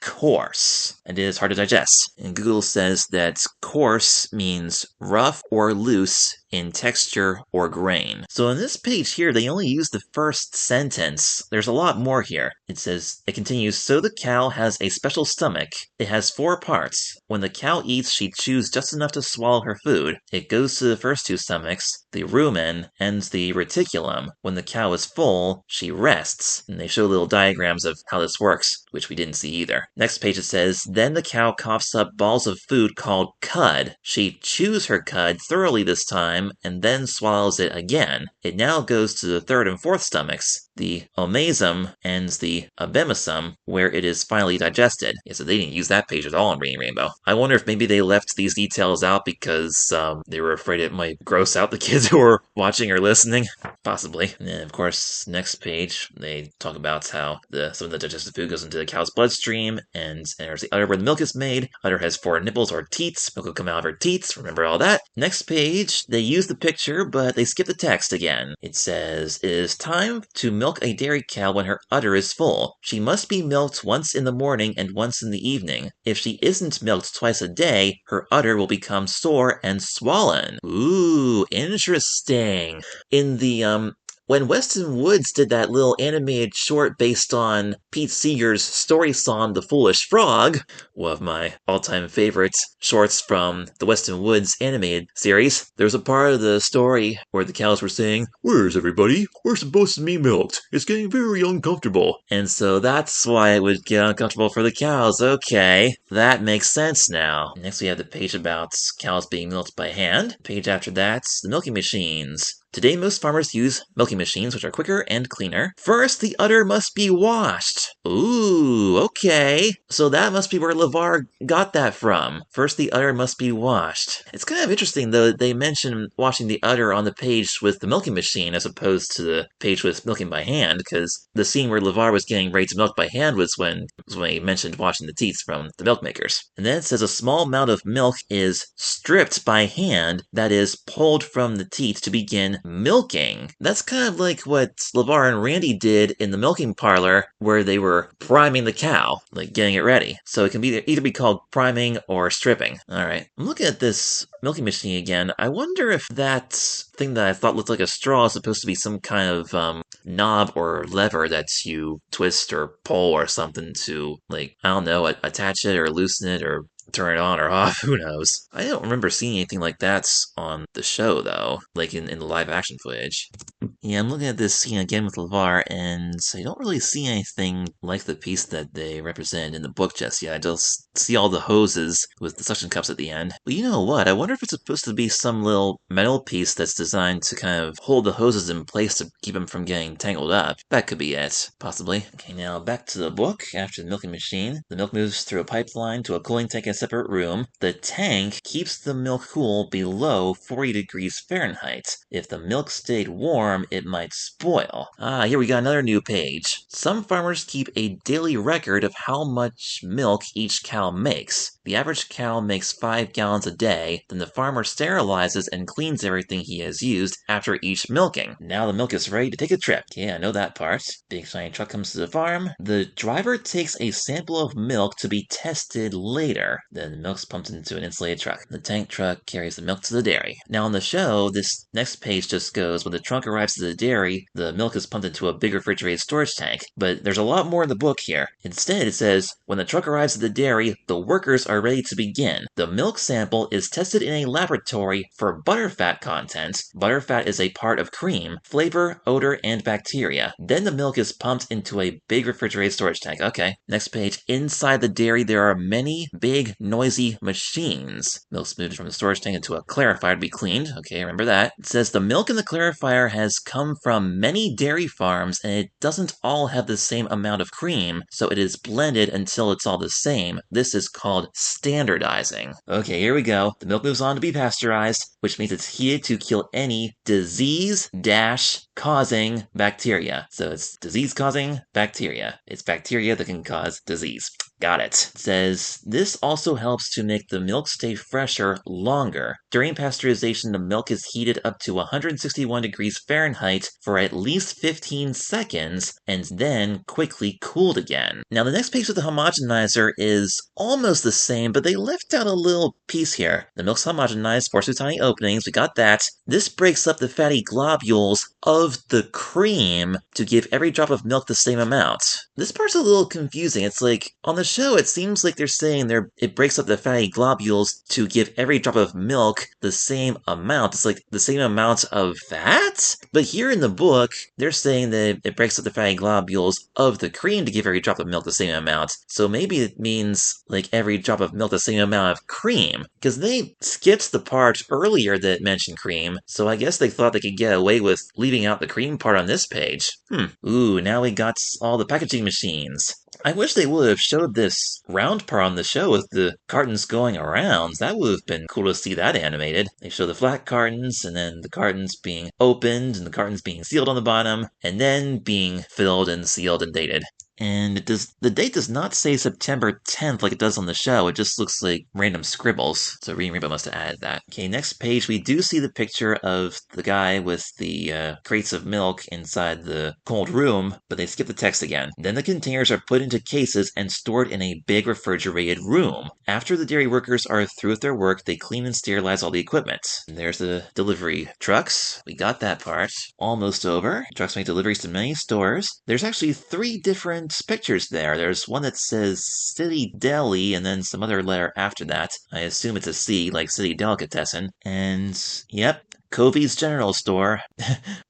Coarse. And it is hard to digest. And Google says that coarse means rough or loose in texture or grain. So in this page here, they only use the first sentence. There's a lot more here. It says, it continues, so the cow has a special stomach. It has 4 parts. When the cow eats, she chews just enough to swallow her food. It goes to the first 2 stomachs, the rumen and the reticulum. When the cow is full, she rests. And they show little diagrams of how this works, which we didn't see either. Next page it says, then the cow coughs up balls of food called cud. She chews her cud thoroughly this time and then swallows it again. It now goes to the 3rd and 4th stomachs, the omasum and the abimasum, where it is finally digested. Yeah, so they didn't use that page at all in Reading Rainbow. I wonder if maybe they left these details out because they were afraid it might gross out the kids who were watching or listening. Possibly. And then, of course, next page, they talk about how some of the digested food goes into the cow's bloodstream, and there's the udder where the milk is made. Udder has 4 nipples or teats. Milk will come out of her teats. Remember all that. Next page, they use the picture, but they skip the text again. It says, it is time to milk milk a dairy cow when her udder is full. She must be milked once in the morning and once in the evening. If she isn't milked twice a day, her udder will become sore and swollen. Ooh, interesting. In the, when Weston Woods did that little animated short based on Pete Seeger's story song The Foolish Frog, one of my all-time favorite shorts from the Weston Woods animated series, there was a part of the story where the cows were saying, "Where's everybody? We're supposed to be milked. It's getting very uncomfortable." And so that's why it would get uncomfortable for the cows. Okay, that makes sense now. Next we have the page about cows being milked by hand. Page after that, the milking machines. Today, most farmers use milking machines, which are quicker and cleaner. First, the udder must be washed. Ooh, okay. So that must be where LeVar got that from. First, the udder must be washed. It's kind of interesting, though, they mention washing the udder on the page with the milking machine as opposed to the page with milking by hand, because the scene where LeVar was getting ready to milk by hand was when he mentioned washing the teats from the milk makers. And then it says a small amount of milk is stripped by hand, that is, pulled from the teats to begin milking. That's kind of like what LeVar and Randy did in the milking parlor, where they were priming the cow, like getting it ready. So it can either be called priming or stripping. Alright, I'm looking at this milking machine again. I wonder if that thing that I thought looked like a straw is supposed to be some kind of knob or lever that you twist or pull or something to, like, I don't know, attach it or loosen it or turn it on or off, who knows. I don't remember seeing anything like that on the show, though, like in the live action footage. Yeah, I'm looking at this scene again with LeVar, and I don't really see anything like the piece that they represent in the book just yet. I just see all the hoses with the suction cups at the end. But you know what? I wonder if it's supposed to be some little metal piece that's designed to kind of hold the hoses in place to keep them from getting tangled up. That could be it, possibly. Okay, now back to the book. After the milking machine, the milk moves through a pipeline to a cooling tank in a separate room. The tank keeps the milk cool below 40 degrees Fahrenheit. If the milk stayed warm, it might spoil. Ah, here we got another new page. Some farmers keep a daily record of how much milk each cow makes. The average cow makes 5 gallons a day, then the farmer sterilizes and cleans everything he has used after each milking. Now the milk is ready to take a trip. Yeah, I know that part. Big shiny truck comes to the farm. The driver takes a sample of milk to be tested later. Then the milk's pumped into an insulated truck. The tank truck carries the milk to the dairy. Now on the show, this next page just goes, when the trunk arrives at the dairy, the milk is pumped into a big refrigerated storage tank. But there's a lot more in the book here. Instead, it says, when the truck arrives at the dairy, the workers are ready to begin. The milk sample is tested in a laboratory for butterfat content. Butterfat is a part of cream, flavor, odor, and bacteria. Then the milk is pumped into a big refrigerated storage tank. Okay, next page. Inside the dairy, there are many big, noisy machines. Milk's moved from the storage tank into a clarifier to be cleaned. Okay, remember that. It says the milk in the clarifier has come from many dairy farms, and it doesn't all have the same amount of cream, so it is blended until it's all the same. This is called standardizing. Okay, here we go. The milk moves on to be pasteurized, which means it's heated to kill any disease-causing bacteria. So it's disease-causing bacteria. It's bacteria that can cause disease. Got it. It says, this also helps to make the milk stay fresher longer. During pasteurization, the milk is heated up to 161 degrees Fahrenheit for at least 15 seconds, and then quickly cooled again. Now, the next page with the homogenizer is almost the same, but they left out a little piece here. The milk's homogenized, forced through tiny openings. We got that. This breaks up the fatty globules of the cream to give every drop of milk the same amount. This part's a little confusing. It's like, on the show, it seems like they're saying it breaks up the fatty globules to give every drop of milk the same amount. It's like the same amount of fat? But here in the book, they're saying that it breaks up the fatty globules of the cream to give every drop of milk the same amount. So maybe it means like every drop of milk the same amount of cream. Because they skipped the part earlier that mentioned cream, so I guess they thought they could get away with leaving out the cream part on this page. Ooh, now we got all the packaging machines. I wish they would have showed this round part on the show with the cartons going around. That would have been cool to see that animated. They show the flat cartons, and then the cartons being opened, and the cartons being sealed on the bottom, and then being filled and sealed and dated. And the date does not say September 10th like it does on the show. It just looks like random scribbles. So Reading Rainbow must have added that. Okay, next page, we do see the picture of the guy with the crates of milk inside the cold room, but they skip the text again. Then the containers are put into cases and stored in a big refrigerated room. After the dairy workers are through with their work, they clean and sterilize all the equipment. And there's the delivery trucks. We got that part. Almost over. Trucks make deliveries to many stores. There's actually 3 different pictures there. There's one that says City Deli and then some other letter after that. I assume it's a C, like City Delicatessen. And, yep, Covey's General Store.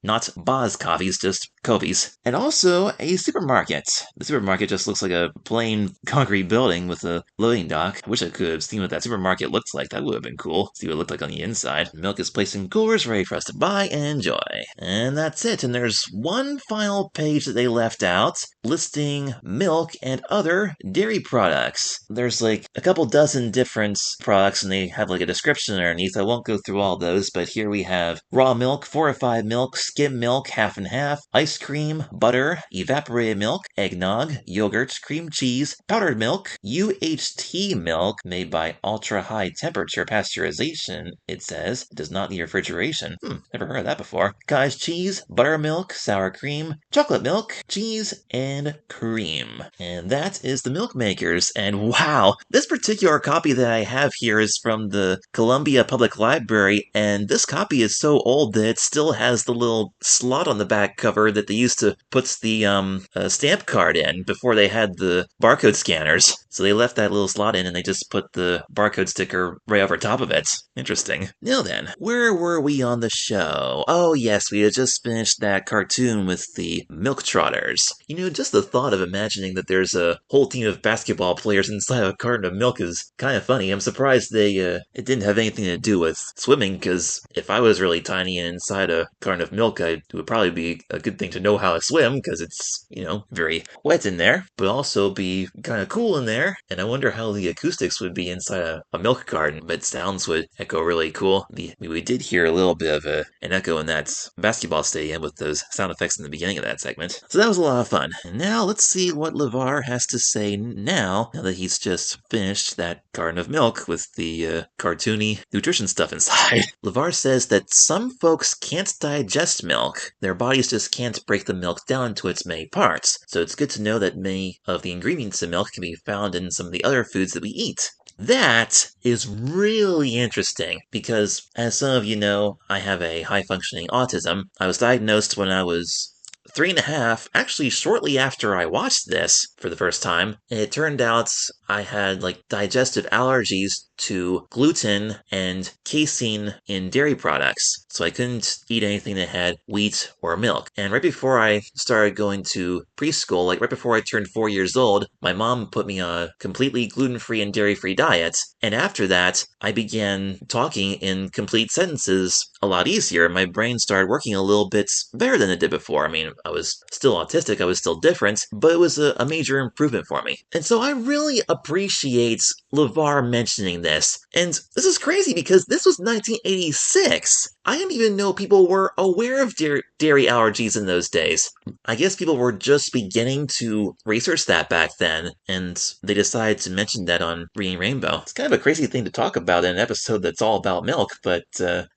Not Boz Coffee's, just Covey's. And also a supermarket. The supermarket just looks like a plain concrete building with a loading dock. I wish I could have seen what that supermarket looks like. That would have been cool. See what it looked like on the inside. Milk is placed in coolers ready for us to buy and enjoy. And that's it. And there's one final page that they left out listing milk and other dairy products. There's like a couple dozen different products and they have like a description underneath. I won't go through all those, but here we have raw milk, fortified milk, skim milk, half and half, ice cream, butter, evaporated milk, eggnog, yogurt, cream cheese, powdered milk, UHT milk made by ultra-high temperature pasteurization, it says. It does not need refrigeration. Never heard of that before. Cottage cheese, buttermilk, sour cream, chocolate milk, cheese, and cream. And that is the Milk Makers. And wow, this particular copy that I have here is from the Columbia Public Library, and this copy is so old that it still has the little slot on the back cover that they used to put the stamp card in before they had the barcode scanners. So they left that little slot in and they just put the barcode sticker right over top of it. Interesting. Now then, where were we on the show? Oh yes, we had just finished that cartoon with the Milk Trotters. You know, just the thought of imagining that there's a whole team of basketball players inside of a carton of milk is kind of funny. I'm surprised it didn't have anything to do with swimming, because if I was really tiny and inside a carton of milk, it would probably be a good thing to know how to swim, because it's, very wet in there, but also be kind of cool in there. And I wonder how the acoustics would be inside a milk carton, but sounds would echo really cool. We did hear a little bit of an echo in that basketball stadium with those sound effects in the beginning of that segment. So that was a lot of fun. And now let's see what LeVar has to say now that he's just finished that carton of milk with the cartoony nutrition stuff inside. LeVar says that some folks can't digest milk. Their bodies just can't break the milk down into its many parts. So it's good to know that many of the ingredients in milk can be found in some of the other foods that we eat. That is really interesting because, as some of you know, I have a high-functioning autism. I was diagnosed when I was 3.5, actually shortly after I watched this for the first time, and it turned out I had digestive allergies to gluten and casein in dairy products, so I couldn't eat anything that had wheat or milk. And right before I started going to preschool, right before I turned 4 years old, my mom put me on a completely gluten-free and dairy-free diet, and after that, I began talking in complete sentences a lot easier. My brain started working a little bit better than it did before. I mean, I was still autistic, I was still different, but it was a major improvement for me. And so I really appreciate LeVar mentioning this. And this is crazy because this was 1986. I didn't even know people were aware of dairy allergies in those days. I guess people were just beginning to research that back then, and they decided to mention that on Reading Rainbow. It's kind of a crazy thing to talk about in an episode that's all about milk, but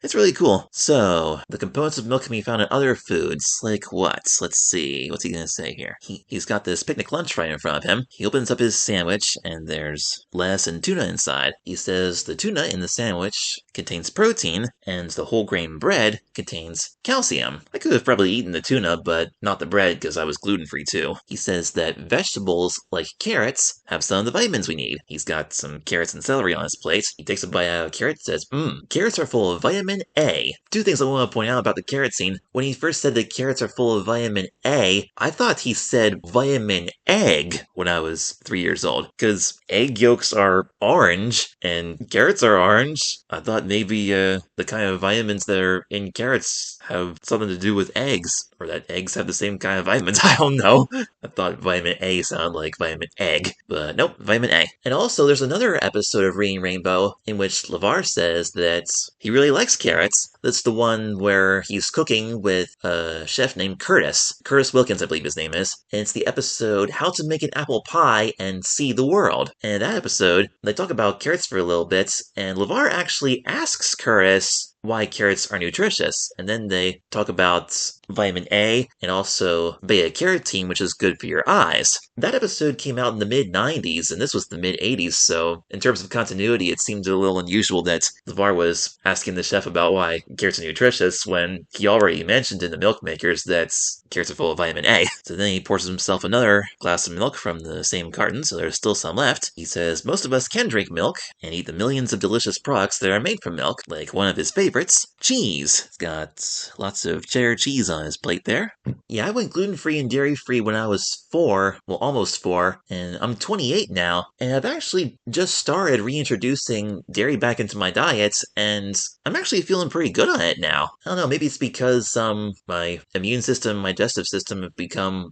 it's really cool. So, the components of milk can be found in other foods, like what? Let's see, what's he gonna say here? He's got this picnic lunch right in front of him. He opens up his sandwich, and there's lettuce and tuna inside. He says the tuna in the sandwich contains protein, and the whole grain bread contains calcium. I could have probably eaten the tuna, but not the bread because I was gluten-free too. He says that vegetables like carrots have some of the vitamins we need. He's got some carrots and celery on his plate. He takes a bite out of a carrot and says, carrots are full of vitamin A. 2 things I want to point out about the carrot scene. When he first said that carrots are full of vitamin A, I thought he said vitamin egg when I was 3 years old, because egg yolks are orange and carrots are orange. I thought maybe the kind of vitamins that are in carrots have something to do with eggs, or that eggs have the same kind of vitamins. I don't know. I thought vitamin A sounded like vitamin egg, but nope, vitamin A. And also, there's another episode of Reading Rainbow in which LeVar says that he really likes carrots. That's the one where he's cooking with a chef named Curtis. Curtis Wilkins, I believe his name is. And it's the episode How to Make an Apple Pie and See the World. And in that episode, they talk about carrots for a little bit, and LeVar actually asks Curtis why carrots are nutritious. And then they talk about vitamin A and also beta carotene, which is good for your eyes. That episode came out in the mid-90s, and this was the mid-80s, so in terms of continuity, it seemed a little unusual that LeVar was asking the chef about why carrots are nutritious when he already mentioned in the Milk Makers that carrots are full of vitamin A. So then he pours himself another glass of milk from the same carton, so there's still some left. He says most of us can drink milk and eat the millions of delicious products that are made from milk, like one of his favorites, cheese. He's got lots of cheddar cheese on his plate there. Yeah, I went gluten-free and dairy-free when I was 4, well, almost 4, and I'm 28 now, and I've actually just started reintroducing dairy back into my diet, and I'm actually feeling pretty good on it now. I don't know, maybe it's because my immune system, my digestive system have become,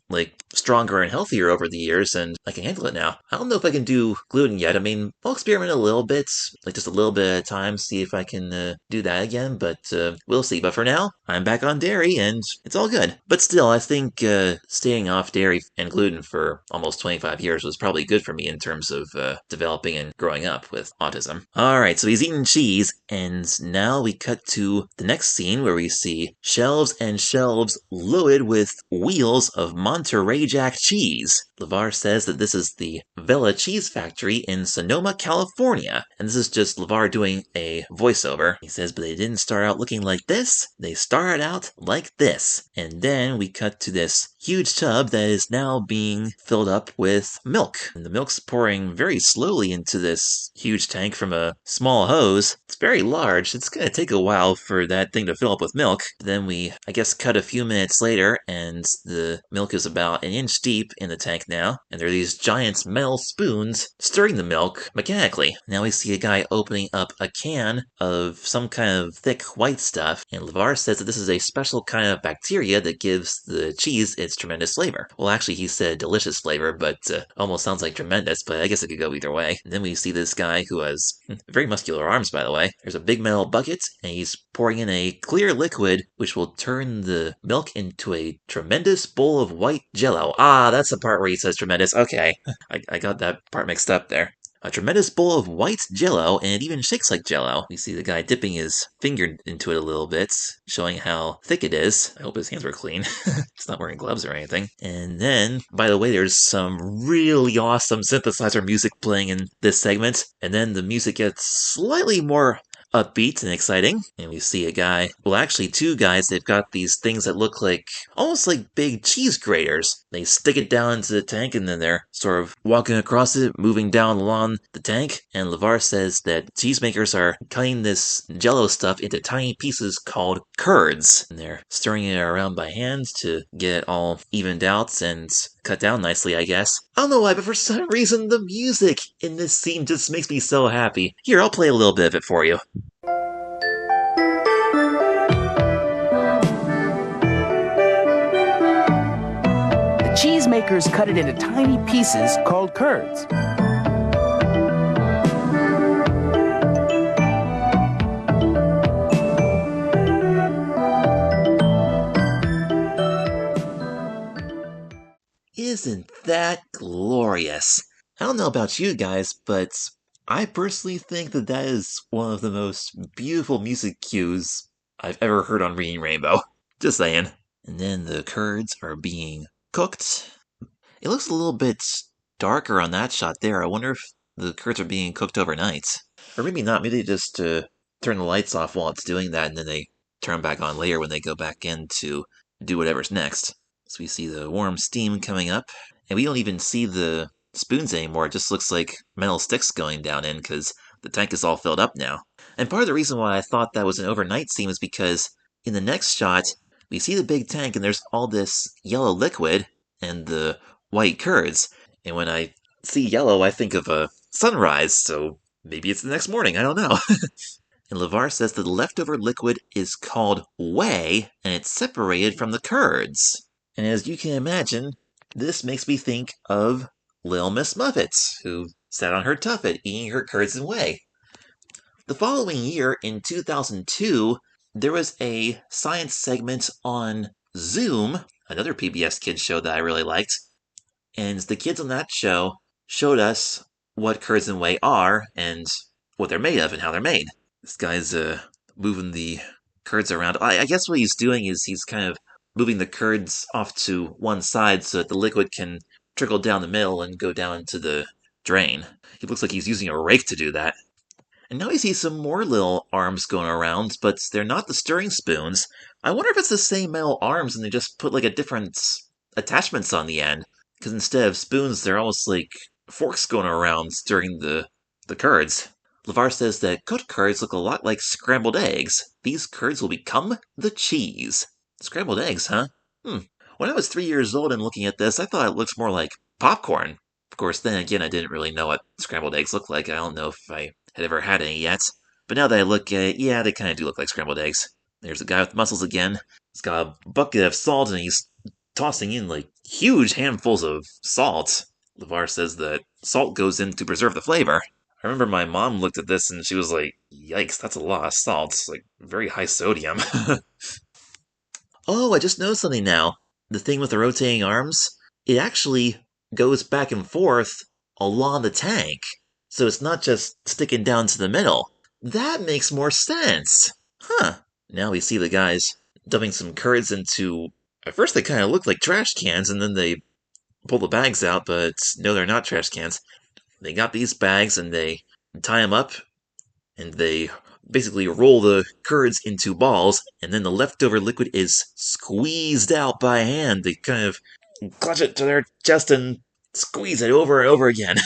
stronger and healthier over the years, and I can handle it now. I don't know if I can do gluten yet. I mean, I'll experiment a little bit, just a little bit at a time, see if I can do that again, but we'll see. But for now, I'm back on dairy, and it's all good. But still, I think staying off dairy and gluten for almost 25 years was probably good for me in terms of developing and growing up with autism. Alright, so he's eating cheese, and now we cut to the next scene where we see shelves and shelves loaded with wheels of Monterey Jack cheese. LeVar says that this is the Vela Cheese Factory in Sonoma, California. And this is just LeVar doing a voiceover. He says, but they didn't start out looking like this. They started out like this. And then we cut to this huge tub that is now being filled up with milk. And the milk's pouring very slowly into this huge tank from a small hose. It's very large. It's going to take a while for that thing to fill up with milk. Then we, cut a few minutes later, and the milk is about an inch deep in the tank now. And there are these giant metal spoons stirring the milk mechanically. Now we see a guy opening up a can of some kind of thick white stuff. And LeVar says that this is a special kind of bacteria that gives the cheese its tremendous flavor. Well, actually, he said delicious flavor, but almost sounds like tremendous, but I guess it could go either way. And then we see this guy who has very muscular arms, by the way. There's a big metal bucket, and he's pouring in a clear liquid, which will turn the milk into a tremendous bowl of white jello. Ah, that's the part where he says tremendous. Okay, I got that part mixed up there. A tremendous bowl of white jello, and it even shakes like jello. We see the guy dipping his finger into it a little bit, showing how thick it is. I hope his hands were clean. He's not wearing gloves or anything. And then, by the way, there's some really awesome synthesizer music playing in this segment. And then the music gets slightly more upbeat and exciting. And we see a guy, well, actually two guys, they've got these things that look almost like big cheese graters. They stick it down into the tank, and then they're sort of walking across it, moving down along the tank. And LeVar says that cheesemakers are cutting this jello stuff into tiny pieces called curds. And they're stirring it around by hand to get it all evened out and cut down nicely, I guess. I don't know why, but for some reason the music in this scene just makes me so happy. Here, I'll play a little bit of it for you. The cheesemakers cut it into tiny pieces called curds. Isn't that glorious? I don't know about you guys, but I personally think that that is one of the most beautiful music cues I've ever heard on Reading Rainbow. Just saying. And then the curds are being cooked. It looks a little bit darker on that shot there. I wonder if the curds are being cooked overnight. Or maybe not. Maybe they just turn the lights off while it's doing that, and then they turn back on later when they go back in to do whatever's next. So we see the warm steam coming up, and we don't even see the spoons anymore. It just looks like metal sticks going down in because the tank is all filled up now. And part of the reason why I thought that was an overnight scene is because in the next shot, we see the big tank and there's all this yellow liquid and the white curds. And when I see yellow, I think of a sunrise, so maybe it's the next morning, I don't know. And LeVar says that the leftover liquid is called whey, and it's separated from the curds. And as you can imagine, this makes me think of Lil Miss Muffet, who sat on her tuffet eating her curds and whey. The following year, in 2002, there was a science segment on Zoom, another PBS Kids show that I really liked, and the kids on that show showed us what curds and whey are and what they're made of and how they're made. This guy's moving the curds around. I guess what he's doing is he's kind of moving the curds off to one side so that the liquid can trickle down the middle and go down into the drain. He looks like he's using a rake to do that. And now we see some more little arms going around, but they're not the stirring spoons. I wonder if it's the same metal arms and they just put like a different attachments on the end. Because instead of spoons, they're almost like forks going around stirring the curds. LeVar says that cooked curds look a lot like scrambled eggs. These curds will become the cheese. Scrambled eggs, huh? When I was 3 years old and looking at this, I thought it looked more like popcorn. Of course, then again, I didn't really know what scrambled eggs look like. I don't know if I had ever had any yet. But now that I look at it, yeah, they kind of do look like scrambled eggs. There's a guy with muscles again. He's got a bucket of salt and he's tossing in like huge handfuls of salt. LeVar says that salt goes in to preserve the flavor. I remember my mom looked at this and she was like, yikes, that's a lot of salt. It's like very high sodium. Oh, I just noticed something now. The thing with the rotating arms, it actually goes back and forth along the tank. So it's not just sticking down to the middle. That makes more sense. Huh. Now we see the guys dumping some curds into... At first they kind of look like trash cans, and then they pull the bags out, but no, they're not trash cans. They got these bags, and they tie them up, and they basically roll the curds into balls, and then the leftover liquid is squeezed out by hand. They kind of clutch it to their chest and squeeze it over and over again.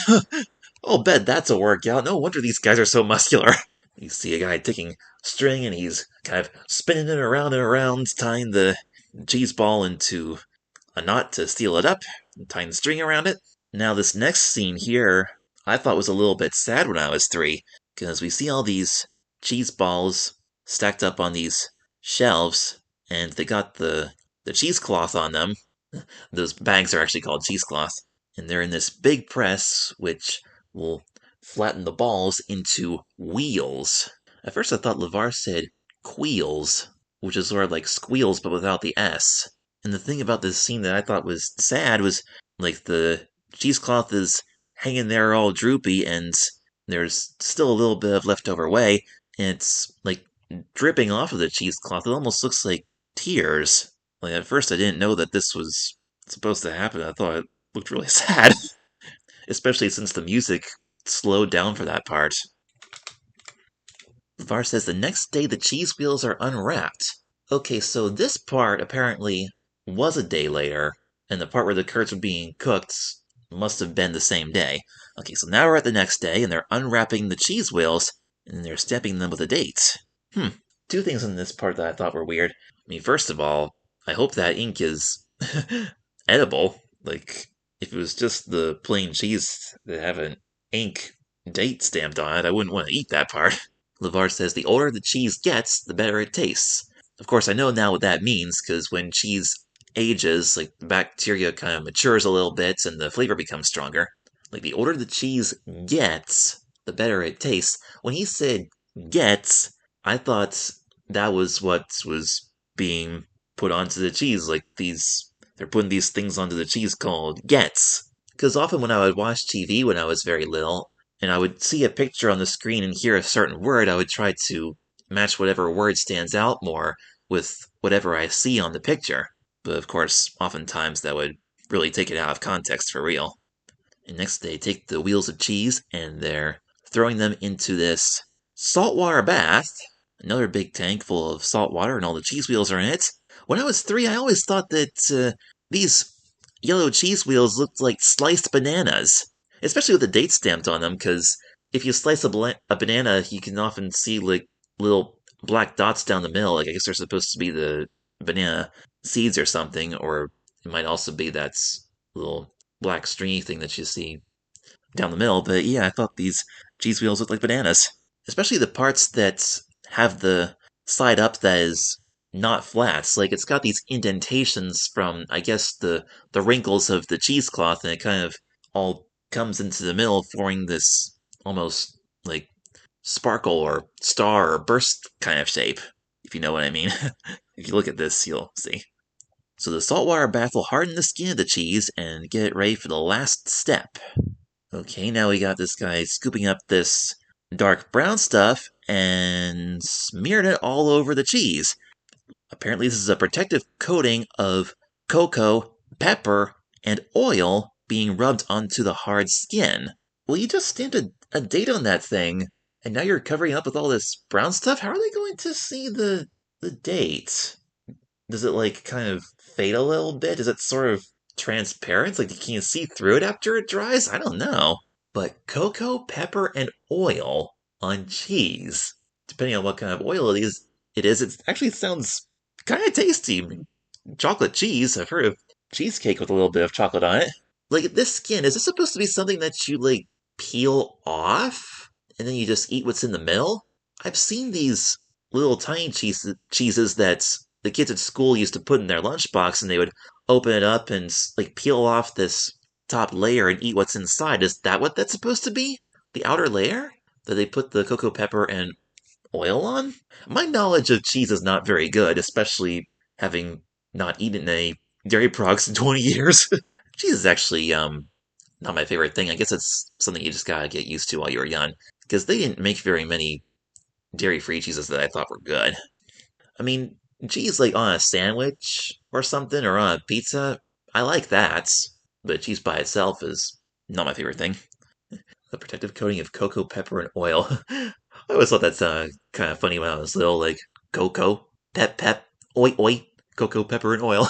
I'll bet that's a workout. No wonder these guys are so muscular. You see a guy taking string and he's kind of spinning it around and around, tying the cheese ball into a knot to seal it up, and tying the string around it. Now this next scene here, I thought was a little bit sad when I was 3, because we see all these cheese balls stacked up on these shelves, and they got the cheesecloth on them. Those bags are actually called cheesecloth, and they're in this big press, which will flatten the balls into wheels. At first I thought LeVar said queels, which is sort of like squeals but without the S. And the thing about this scene that I thought was sad was, like, the cheesecloth is hanging there all droopy and there's still a little bit of leftover whey, and it's, like, dripping off of the cheesecloth. It almost looks like tears. Like, at first I didn't know that this was supposed to happen. I thought it looked really sad. Especially since the music slowed down for that part. LeVar says the next day the cheese wheels are unwrapped. Okay, so this part apparently was a day later, and the part where the curds were being cooked must have been the same day. Okay, so now we're at the next day, and they're unwrapping the cheese wheels, and they're stamping them with a date. Two things in this part that I thought were weird. I mean, first of all, I hope that ink is edible. Like, if it was just the plain cheese that have an ink date stamped on it, I wouldn't want to eat that part. LeVar says the older the cheese gets, the better it tastes. Of course, I know now what that means, because when cheese ages, like, the bacteria kind of matures a little bit and the flavor becomes stronger. Like, the older the cheese gets, the better it tastes. When he said gets, I thought that was what was being put onto the cheese. Like, they're putting these things onto the cheese called gets. Because often when I would watch TV when I was very little, and I would see a picture on the screen and hear a certain word, I would try to match whatever word stands out more with whatever I see on the picture. But of course, oftentimes that would really take it out of context for real. And next they take the wheels of cheese and they're throwing them into this saltwater bath. Another big tank full of salt water and all the cheese wheels are in it. When I was 3, I always thought that these yellow cheese wheels looked like sliced bananas. Especially with the date stamped on them, because if you slice a banana, you can often see, like, little black dots down the middle. Like, I guess they're supposed to be the banana seeds or something, or it might also be that little black stringy thing that you see down the middle. But yeah, I thought these cheese wheels looked like bananas. Especially the parts that have the side up that is not flats. Like, it's got these indentations from, I guess, the wrinkles of the cheesecloth, and it kind of all comes into the middle, forming this almost like sparkle or star or burst kind of shape, if you know what I mean. If you look at this, you'll see. So the saltwater bath will harden the skin of the cheese and get it ready for the last step. Okay, now we got this guy scooping up this dark brown stuff and smearing it all over the cheese. Apparently this is a protective coating of cocoa, pepper, and oil being rubbed onto the hard skin. Well, you just stamped a date on that thing, and now you're covering up with all this brown stuff? How are they going to see the date? Does it, like, kind of fade a little bit? Is it sort of transparent? Like, can you see through it after it dries? I don't know. But cocoa, pepper, and oil on cheese. Depending on what kind of oil it actually sounds kind of tasty. Chocolate cheese. I've heard of cheesecake with a little bit of chocolate on it. Like, this skin, is this supposed to be something that you, like, peel off? And then you just eat what's in the middle? I've seen these little tiny cheeses that the kids at school used to put in their lunchbox, and they would open it up and, like, peel off this top layer and eat what's inside. Is that what that's supposed to be? The outer layer? That they put the cocoa, pepper, and oil on? My knowledge of cheese is not very good, especially having not eaten any dairy products in 20 years. Cheese is actually, not my favorite thing. I guess it's something you just gotta get used to while you were young, because they didn't make very many dairy-free cheeses that I thought were good. I mean, cheese, like, on a sandwich or something, or on a pizza, I like that, but cheese by itself is not my favorite thing. The protective coating of cocoa, pepper, and oil. I always thought that sounded kind of funny when I was little, like, cocoa, pep, oi, cocoa, pepper, and oil.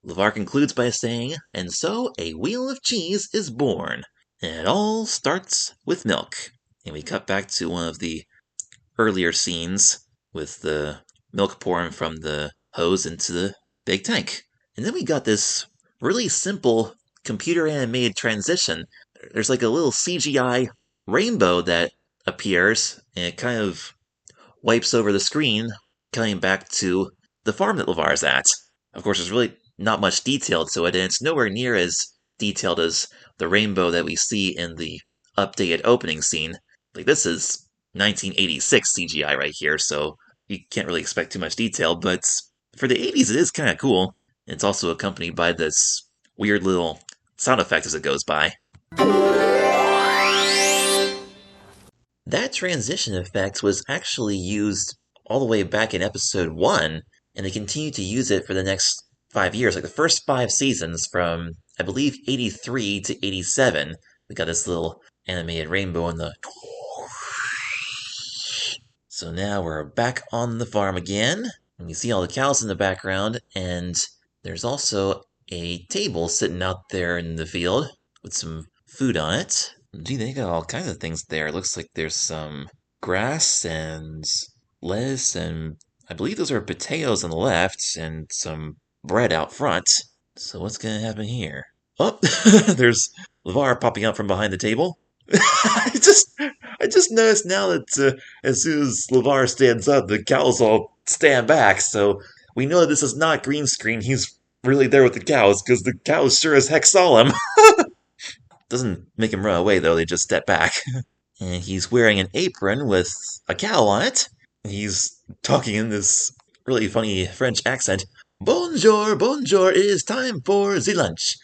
LeVar concludes by saying, and so a wheel of cheese is born, and it all starts with milk. And we cut back to one of the earlier scenes with the milk pouring from the hose into the big tank. And then we got this really simple computer animated transition. There's like a little CGI rainbow that appears, and it kind of wipes over the screen, cutting back to the farm that LeVar's at. Of course, there's really not much detail to it, and it's nowhere near as detailed as the rainbow that we see in the updated opening scene. Like, this is 1986 CGI right here, so you can't really expect too much detail, but for the 80s it is kind of cool. It's also accompanied by this weird little sound effect as it goes by. That transition effect was actually used all the way back in episode 1, and they continued to use it for the next 5 years, like the first 5 seasons from, I believe, 83 to 87. We got this little animated rainbow in the... So now we're back on the farm again, and you see all the cows in the background, and there's also a table sitting out there in the field with some food on it. Gee, they got all kinds of things there. It looks like there's some grass and lettuce, and I believe those are potatoes on the left, and some bread out front. So what's gonna happen here? Oh, there's LeVar popping up from behind the table. I just noticed now that as soon as LeVar stands up, the cows all stand back, so we know that this is not green screen. He's really there with the cows, because the cows sure as heck saw him. Doesn't make him run away, though. They just step back. And he's wearing an apron with a cow on it. He's talking in this really funny French accent. Bonjour, bonjour, it is time for the lunch.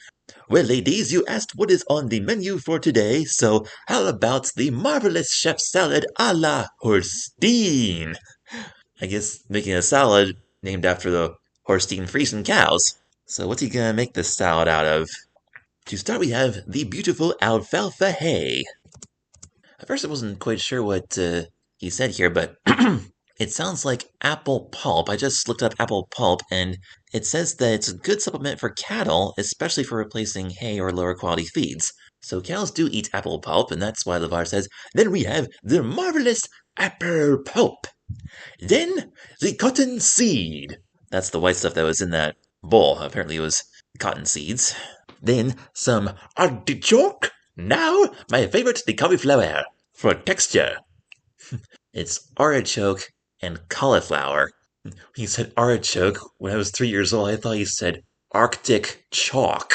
Well, ladies, you asked what is on the menu for today, so how about the marvelous chef salad a la Holstein? I guess making a salad named after the Holstein Friesian cows. So what's he gonna make this salad out of? To start, we have the beautiful alfalfa hay. At first, I wasn't quite sure what he said here, but it sounds like apple pulp. I just looked up apple pulp, and it says that it's a good supplement for cattle, especially for replacing hay or lower quality feeds. So cows do eat apple pulp, and that's why LeVar says, then we have the marvelous apple pulp. Then, the cotton seed. That's the white stuff that was in that bowl. Apparently it was cotton seeds. Then, some artichoke. Now, my favorite, the cauliflower, for texture. It's artichoke and cauliflower. He said artichoke. When I was 3 years old, I thought he said Arctic chalk.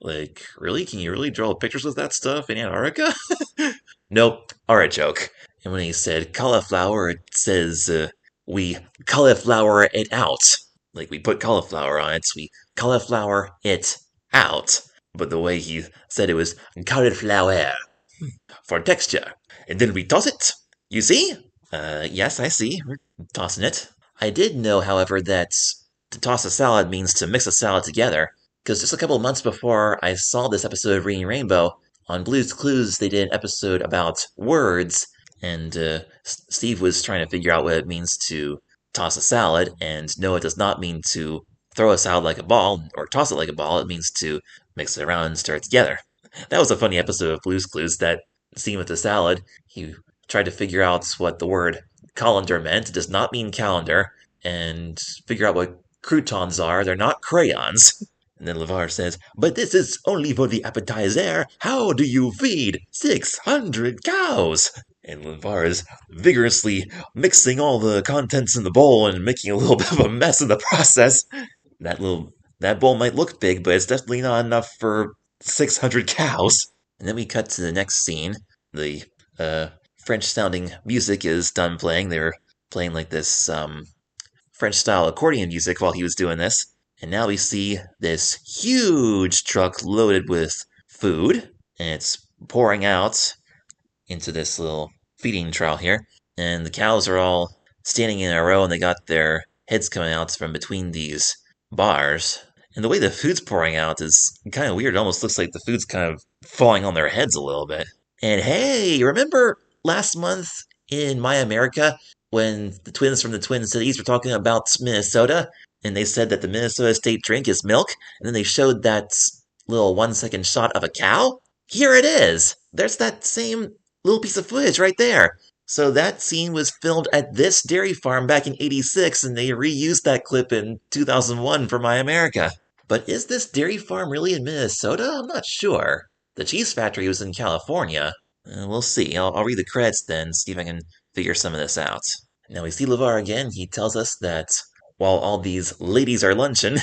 Like, really? Can you really draw pictures with that stuff in Antarctica? Nope, artichoke. And when he said cauliflower, it says, we cauliflower it out. Like, we put cauliflower on it, so we cauliflower it out. But the way he said it was cauliflower for texture. And then we toss it. You see? Yes, I see. We're tossing it. I did know, however, that to toss a salad means to mix a salad together. Because just a couple of months before I saw this episode of Reading Rainbow, on Blue's Clues, they did an episode about words, and Steve was trying to figure out what it means to toss a salad, and no, it does not mean to throw a salad like a ball, or toss it like a ball, it means to mix it around and stir it together. That was a funny episode of Blue's Clues, that scene with the salad. He tried to figure out what the word colander meant. It does not mean calendar, and figure out what croutons are. They're not crayons. And then LeVar says, but this is only for the appetizer. How do you feed 600 cows? And LeVar is vigorously mixing all the contents in the bowl and making a little bit of a mess in the process. That bowl might look big, but it's definitely not enough for 600 cows. And then we cut to the next scene. The French-sounding music is done playing. They were playing like this French-style accordion music while he was doing this. And now we see this huge truck loaded with food, and it's pouring out into this little feeding trough here. And the cows are all standing in a row, and they got their heads coming out from between these bars. And the way the food's pouring out is kind of weird. It almost looks like the food's kind of falling on their heads a little bit. And hey, remember last month in My America when the twins from the Twin Cities were talking about Minnesota? And they said that the Minnesota state drink is milk, and then they showed that little 1-second shot of a cow? Here it is! There's that same little piece of footage right there. So that scene was filmed at this dairy farm back in '86, and they reused that clip in 2001 for My America. But is this dairy farm really in Minnesota? I'm not sure. The cheese factory was in California. We'll see. I'll read the credits then, see if I can figure some of this out. Now we see LeVar again. He tells us that while all these ladies are lunching,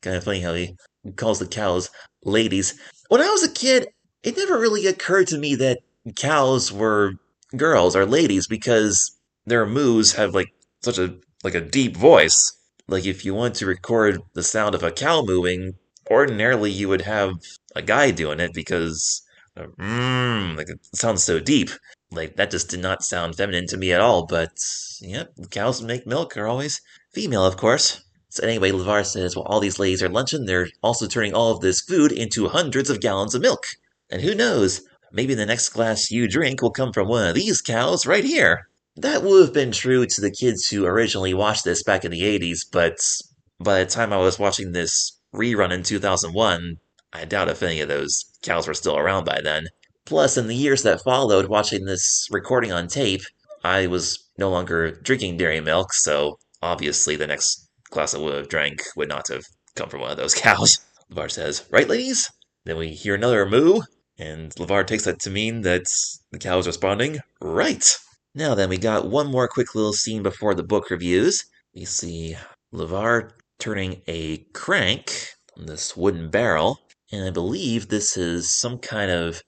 kind of funny how he calls the cows ladies. When I was a kid, it never really occurred to me that cows were girls or ladies because their moos have such a deep voice. Like if you want to record the sound of a cow mooing, ordinarily you would have a guy doing it because it sounds so deep. Like that just did not sound feminine to me at all, but yep, cows that make milk are always female, of course. So anyway, LeVar says, while all these ladies are lunching, they're also turning all of this food into hundreds of gallons of milk. And who knows, maybe the next glass you drink will come from one of these cows right here. That would have been true to the kids who originally watched this back in the 80s, but by the time I was watching this rerun in 2001, I doubt if any of those cows were still around by then. Plus, in the years that followed watching this recording on tape, I was no longer drinking dairy milk, so obviously the next glass I would have drank would not have come from one of those cows. LeVar says, right, ladies? Then we hear another moo, and LeVar takes that to mean that the cow is responding, right. Now then, we got one more quick little scene before the book reviews. We see LeVar turning a crank on this wooden barrel, and I believe this is some kind of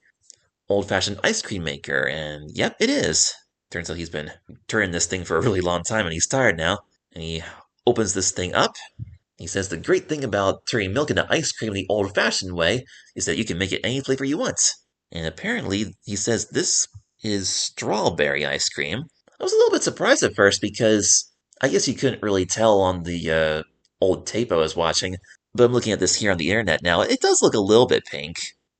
old-fashioned ice cream maker, and yep, it is. Turns out he's been turning this thing for a really long time, and he's tired now. And he opens this thing up. He says the great thing about turning milk into ice cream the old-fashioned way is that you can make it any flavor you want. And apparently, he says this is strawberry ice cream. I was a little bit surprised at first because I guess you couldn't really tell on the old tape I was watching. But I'm looking at this here on the internet now. It does look a little bit pink.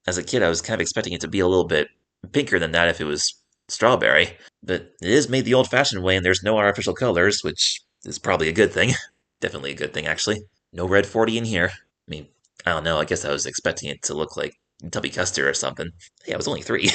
As a kid, I was kind of expecting it to be a little bit pinker than that if it was strawberry. But it is made the old-fashioned way, and there's no artificial colors, which is probably a good thing. Definitely a good thing, actually. No red 40 in here. I mean, I don't know. I guess I was expecting it to look like Tubby Custard or something. Yeah, it was only 3.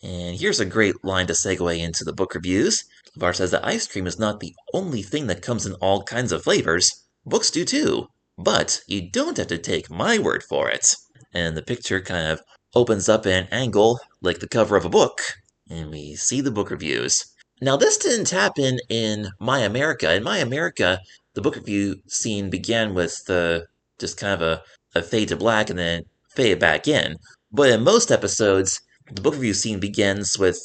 And here's a great line to segue into the book reviews. LeVar says that ice cream is not the only thing that comes in all kinds of flavors. Books do too. But you don't have to take my word for it. And the picture kind of opens up at an angle like the cover of a book, and we see the book reviews. Now, this didn't happen in My America. In My America, the book review scene began with just kind of a fade to black and then fade back in. But in most episodes, the book review scene begins with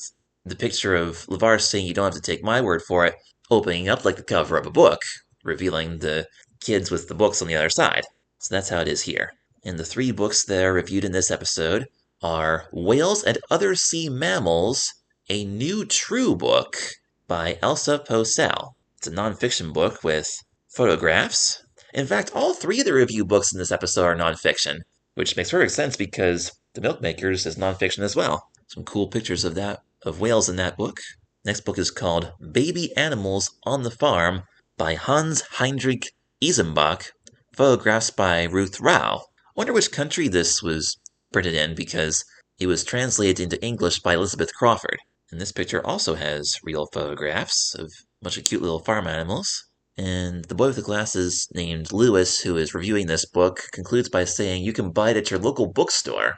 the picture of LeVar saying, "You don't have to take my word for it," opening up like the cover of a book, revealing the kids with the books on the other side. So that's how it is here. And the 3 books that are reviewed in this episode are Whales and Other Sea Mammals, a New True Book by Elsa Posel. It's a nonfiction book with photographs. In fact, all 3 of the review books in this episode are nonfiction, which makes perfect sense because The Milkmakers is nonfiction as well. Some cool pictures of whales in that book. Next book is called Baby Animals on the Farm by Hans Heinrich Isenbach. Photographs by Ruth Rao. Wonder which country this was printed in because it was translated into English by Elizabeth Crawford. And this picture also has real photographs of a bunch of cute little farm animals. And the boy with the glasses named Lewis, who is reviewing this book, concludes by saying, "You can buy it at your local bookstore."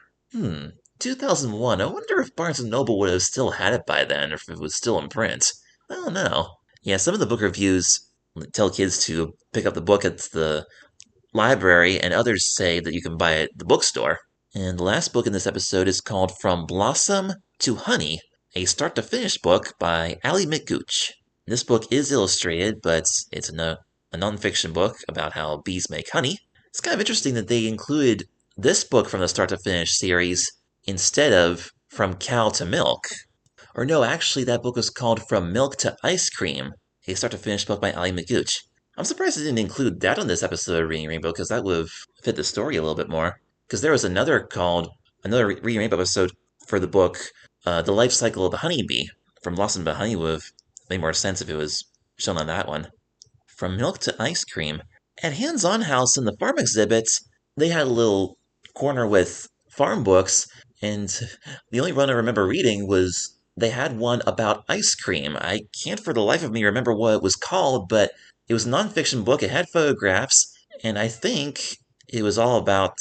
2001. I wonder if Barnes & Noble would have still had it by then, or if it was still in print. I don't know. Yeah, some of the book reviews tell kids to pick up the book at the library, and others say that you can buy it at the bookstore. And the last book in this episode is called From Blossom to Honey, a start-to-finish book by Ali McGooch. This book is illustrated, but it's a nonfiction book about how bees make honey. It's kind of interesting that they included this book from the start-to-finish series instead of From Cow to Milk. Or no, actually that book was called From Milk to Ice Cream, a start-to-finish book by Ali McGooch. I'm surprised they didn't include that on this episode of Reading Rainbow, because that would have fit the story a little bit more. Because there was another Reading Rainbow episode for the book, The Life Cycle of the Honeybee. From Blossom to Honey would have made more sense if it was shown on that one. From Milk to Ice Cream. At Hands On House in the farm exhibits, they had a little corner with farm books, and the only one I remember reading was they had one about ice cream. I can't for the life of me remember what it was called, but it was a nonfiction book. It had photographs, and I think it was all about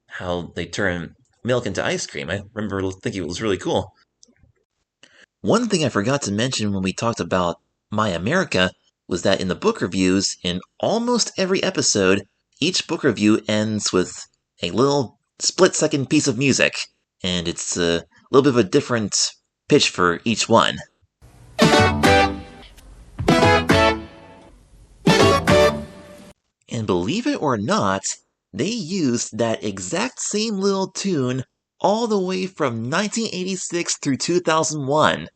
how they turn milk into ice cream. I remember thinking it was really cool. One thing I forgot to mention when we talked about My America was that in the book reviews, in almost every episode, each book review ends with a little split-second piece of music, and it's a little bit of a different pitch for each one. And believe it or not, they used that exact same little tune all the way from 1986 through 2001.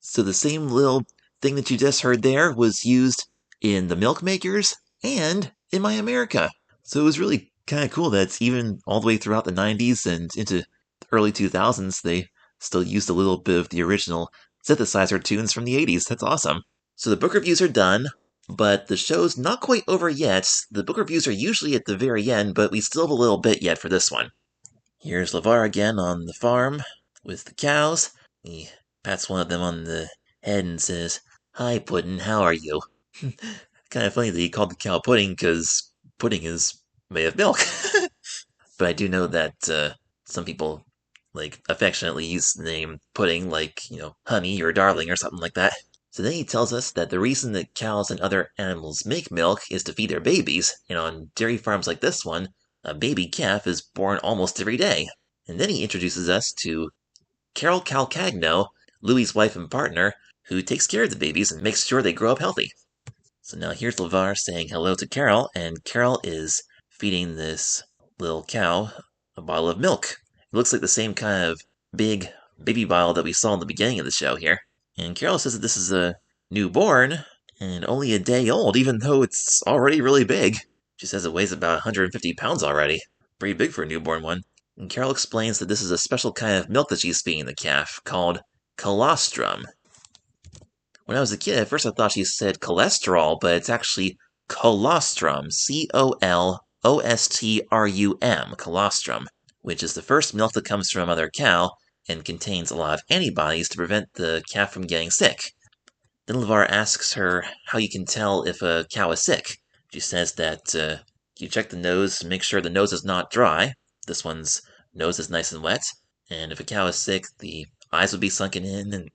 So the same little thing that you just heard there was used in The Milkmakers and in My America. So it was really kind of cool that even all the way throughout the 90s and into the early 2000s, they still used a little bit of the original synthesizer tunes from the 80s. That's awesome. So the book reviews are done, but the show's not quite over yet. The book reviews are usually at the very end, but we still have a little bit yet for this one. Here's LeVar again on the farm with the cows. He pats one of them on the head and says, "Hi, Puddin', how are you?" Kind of funny that he called the cow Pudding, because pudding is made of milk. But I do know that some people affectionately use the name Pudding, honey or darling or something like that. So then he tells us that the reason that cows and other animals make milk is to feed their babies, and on dairy farms like this one, a baby calf is born almost every day. And then he introduces us to Carol Calcagno, Louie's wife and partner, who takes care of the babies and makes sure they grow up healthy. So now here's LeVar saying hello to Carol, and Carol is feeding this little cow a bottle of milk. It looks like the same kind of big baby bottle that we saw in the beginning of the show here. And Carol says that this is a newborn and only a day old, even though it's already really big. She says it weighs about 150 pounds already. Pretty big for a newborn one. And Carol explains that this is a special kind of milk that she's feeding the calf, called colostrum. When I was a kid, at first I thought she said cholesterol, but it's actually colostrum, colostrum, colostrum, which is the first milk that comes from a mother cow and contains a lot of antibodies to prevent the calf from getting sick. Then LeVar asks her how you can tell if a cow is sick. She says that you check the nose to make sure the nose is not dry. This one's nose is nice and wet. And if a cow is sick, the eyes would be sunken in and,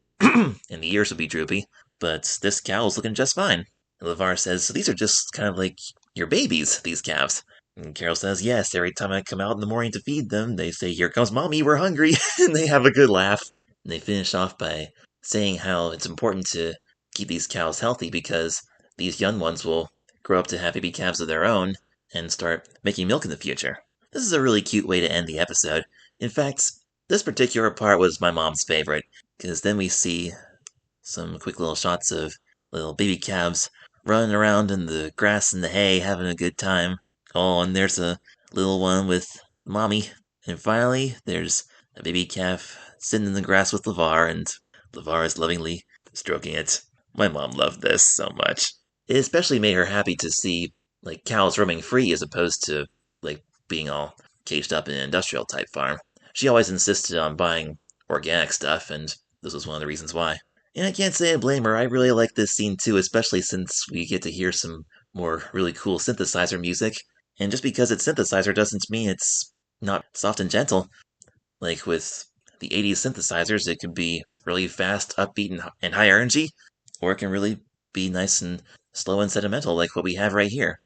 and the ears would be droopy. but this cow is looking just fine. And LeVar says, so these are just kind of like your babies, these calves. And Carol says, yes, every time I come out in the morning to feed them, they say, here comes Mommy, we're hungry, and they have a good laugh. And they finish off by saying how it's important to keep these cows healthy because these young ones will grow up to have baby calves of their own and start making milk in the future. This is a really cute way to end the episode. In fact, this particular part was my mom's favorite, because then we see some quick little shots of little baby calves running around in the grass and the hay, having a good time. Oh, and there's a little one with Mommy. And finally, there's a baby calf sitting in the grass with LeVar, and LeVar is lovingly stroking it. My mom loved this so much. It especially made her happy to see, like, cows roaming free as opposed to, like, being all caged up in an industrial type farm. She always insisted on buying organic stuff, and this was one of the reasons why. And I can't say I blame her. I really like this scene too, especially since we get to hear some more really cool synthesizer music. And just because it's synthesizer doesn't mean it's not soft and gentle. Like with the 80s synthesizers, it can be really fast, upbeat, and high energy, or it can really be nice and slow and sentimental like what we have right here.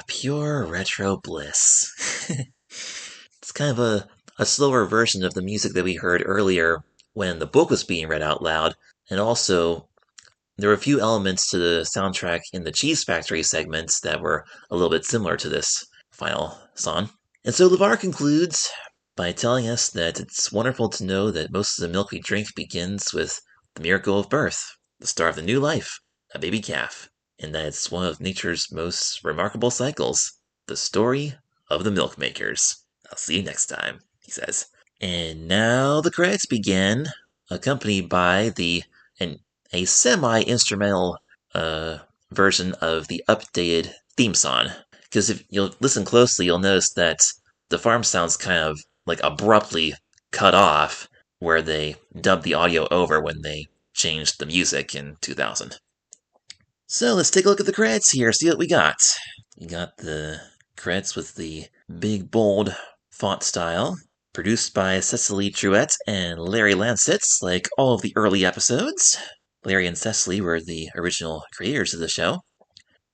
Pure retro bliss. It's kind of a slower version of the music that we heard earlier when the book was being read out loud, and also there were a few elements to the soundtrack in the Cheese Factory segments that were a little bit similar to this final song. And so LeVar concludes by telling us that it's wonderful to know that most of the milk we drink begins with the miracle of birth, the start of the new life, a baby calf, and that it's one of nature's most remarkable cycles, the story of the milk makers. I'll see you next time, he says. And now the credits begin, accompanied by a semi-instrumental version of the updated theme song. Because if you'll listen closely, you'll notice that the farm sounds kind of like abruptly cut off where they dubbed the audio over when they changed the music in 2000. So let's take a look at the credits here, see what we got. You got the credits with the big, bold font style, produced by Cecily Truett and Larry Lansitz, like all of the early episodes. Larry and Cecily were the original creators of the show.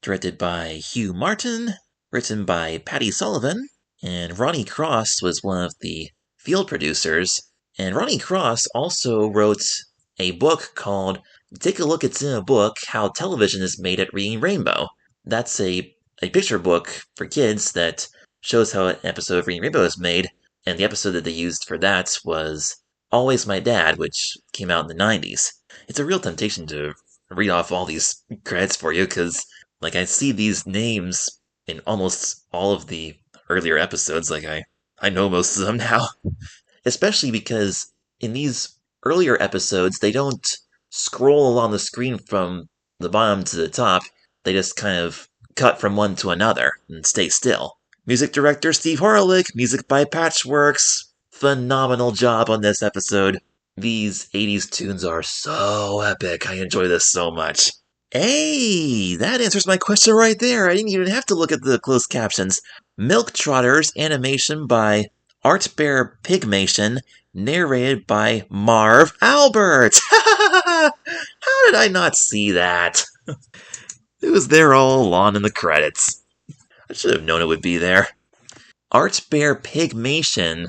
Directed by Hugh Martin, written by Patty Sullivan, and Ronnie Cross was one of the field producers. And Ronnie Cross also wrote a book called Take a Look, It's in a Book, How Television is Made at Reading Rainbow. That's a picture book for kids that shows how an episode of Reading Rainbow is made, and the episode that they used for that was Always My Dad, which came out in the 90s. It's a real temptation to read off all these credits for you, because like I see these names in almost all of the earlier episodes, like I know most of them now. Especially because in these earlier episodes, they don't scroll along the screen from the bottom to the top, they just kind of cut from one to another and stay still. Music director Steve Horlick, music by Patchworks. Phenomenal job on this episode. These 80s tunes are so epic. I enjoy this so much. Hey, that answers my question right there. I didn't even have to look at the closed captions. Milk Trotters animation by Art Bear Pigmation, narrated by Marv Albert. How did I not see that? It was there all along in the credits. I should have known it would be there. Art Bear Pigmation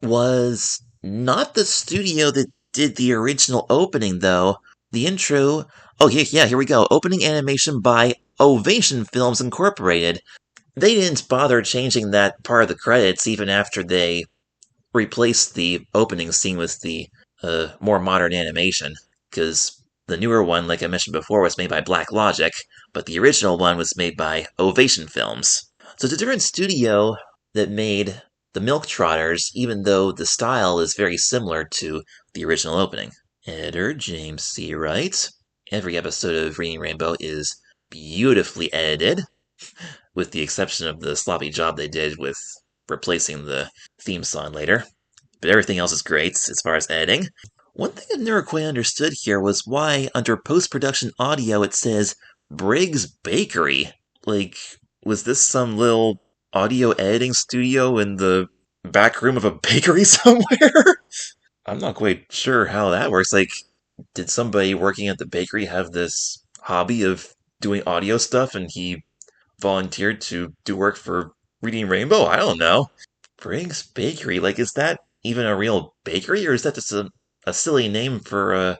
was not the studio that did the original opening, though. The intro... Oh, yeah, here we go. Opening animation by Ovation Films Incorporated. They didn't bother changing that part of the credits even after they replaced the opening scene with the more modern animation, because the newer one, like I mentioned before, was made by Black Logic, but the original one was made by Ovation Films. So it's a different studio that made the Milk Trotters, even though the style is very similar to the original opening. Editor James C. Wright. Every episode of Reading Rainbow is beautifully edited. with the exception of the sloppy job they did with replacing the theme song later. But everything else is great as far as editing. One thing I've never quite understood here was why under post-production audio it says Briggs Bakery. Like, was this some little audio editing studio in the back room of a bakery somewhere? I'm not quite sure how that works. Like, did somebody working at the bakery have this hobby of doing audio stuff and he volunteered to do work for Reading Rainbow? I don't know. Briggs Bakery, like, is that even a real bakery or is that just a silly name for a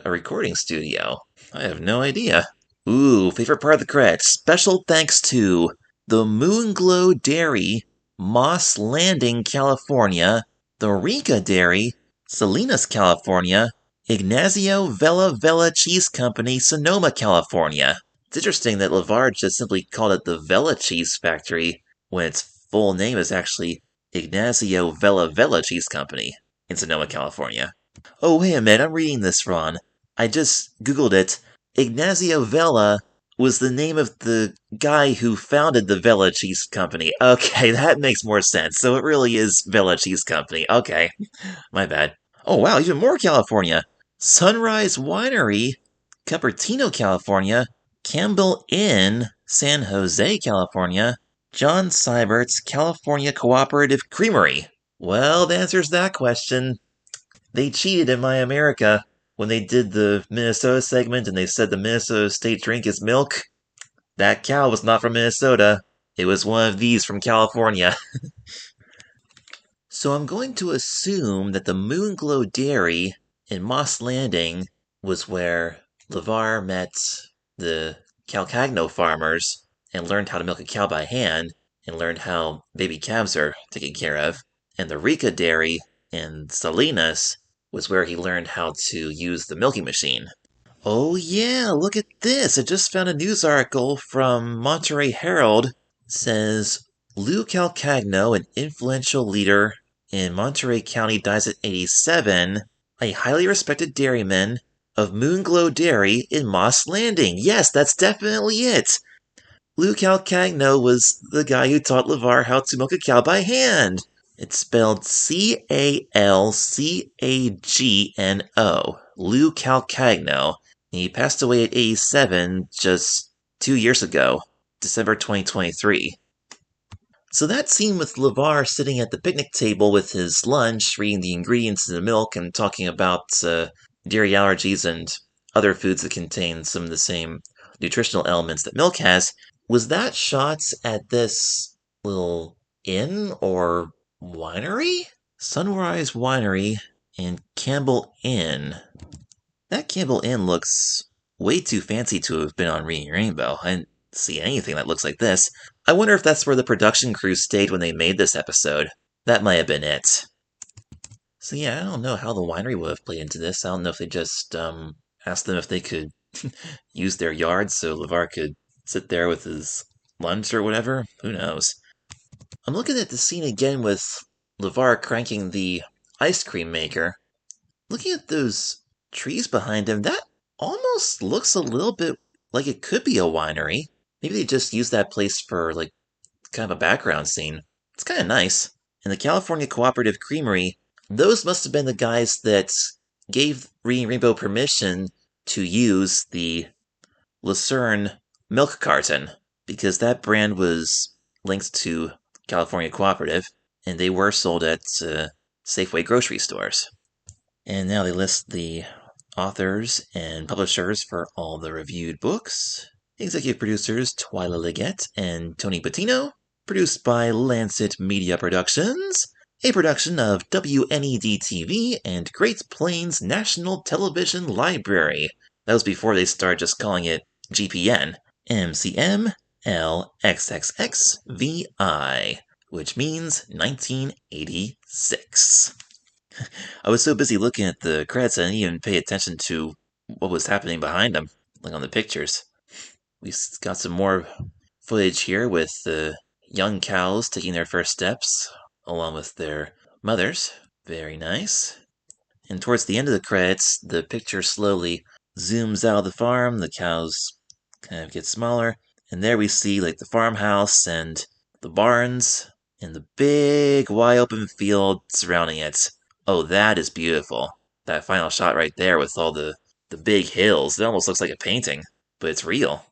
recording studio? I have no idea. Ooh, favorite part of the credits. Special thanks to the Moonglow Dairy, Moss Landing, California, the Rica Dairy, Salinas, California, Ignacio Vela Cheese Company, Sonoma, California. It's interesting that LeVar just simply called it the Vela Cheese Factory when its full name is actually Ignacio Vela Cheese Company in Sonoma, California. Oh, wait a minute, I'm reading this wrong. I just Googled it. Ignacio Vela was the name of the guy who founded the Vela Cheese Company. Okay, that makes more sense. So it really is Vela Cheese Company. Okay, my bad. Oh, wow, even more California. Sunrise Winery, Cupertino, California. Campbell Inn, San Jose, California. John Seibert's California Cooperative Creamery. Well, the answer is that question. They cheated in My America when they did the Minnesota segment and they said the Minnesota state drink is milk. That cow was not from Minnesota. It was one of these from California. So I'm going to assume that the Moonglow Dairy in Moss Landing was where LeVar met the Calcagno farmers and learned how to milk a cow by hand and learned how baby calves are taken care of. And the Rica Dairy in Salinas was where he learned how to use the milking machine. Oh yeah, look at this! I just found a news article from Monterey Herald. It says, Lou Calcagno, an influential leader in Monterey County, dies at 87, a highly respected dairyman of Moonglow Dairy in Moss Landing. Yes, that's definitely it! Lou Calcagno was the guy who taught LeVar how to milk a cow by hand. It's spelled C-A-L-C-A-G-N-O. Lou Calcagno. He passed away at 87 just 2 years ago, December 2023. So that scene with LeVar sitting at the picnic table with his lunch, reading the ingredients in the milk and talking about dairy allergies and other foods that contain some of the same nutritional elements that milk has, was that shot at this little inn or winery? Sunrise Winery and Campbell Inn. That Campbell Inn looks way too fancy to have been on Reading Rainbow. I didn't see anything that looks like this. I wonder if that's where the production crew stayed when they made this episode. That might have been it. So yeah, I don't know how the winery would have played into this. I don't know if they just asked them if they could use their yard so LeVar could sit there with his lunch or whatever. Who knows? I'm looking at the scene again with LeVar cranking the ice cream maker. Looking at those trees behind him, that almost looks a little bit like it could be a winery. Maybe they just used that place for, like, kind of a background scene. It's kind of nice. And the California Cooperative Creamery, those must have been the guys that gave Reading Rainbow permission to use the Lucerne milk carton, because that brand was linked to California Cooperative, and they were sold at Safeway grocery stores. And now they list the authors and publishers for all the reviewed books. Executive producers Twyla Leggett and Tony Patino. Produced by Lancet Media Productions. A production of WNED-TV and Great Plains National Television Library. That was before they started just calling it GPN. MCM LXXXVI, which means 1986. I was so busy looking at the credits I didn't even pay attention to what was happening behind them, like on the pictures. We've got some more footage here with the young cows taking their first steps, along with their mothers. Very nice. And towards the end of the credits, the picture slowly zooms out of the farm, the cows kind of get smaller, And there we see like the farmhouse and the barns and the big wide open field surrounding it. Oh, that is beautiful. That final shot right there with all the big hills. It almost looks like a painting, but it's real.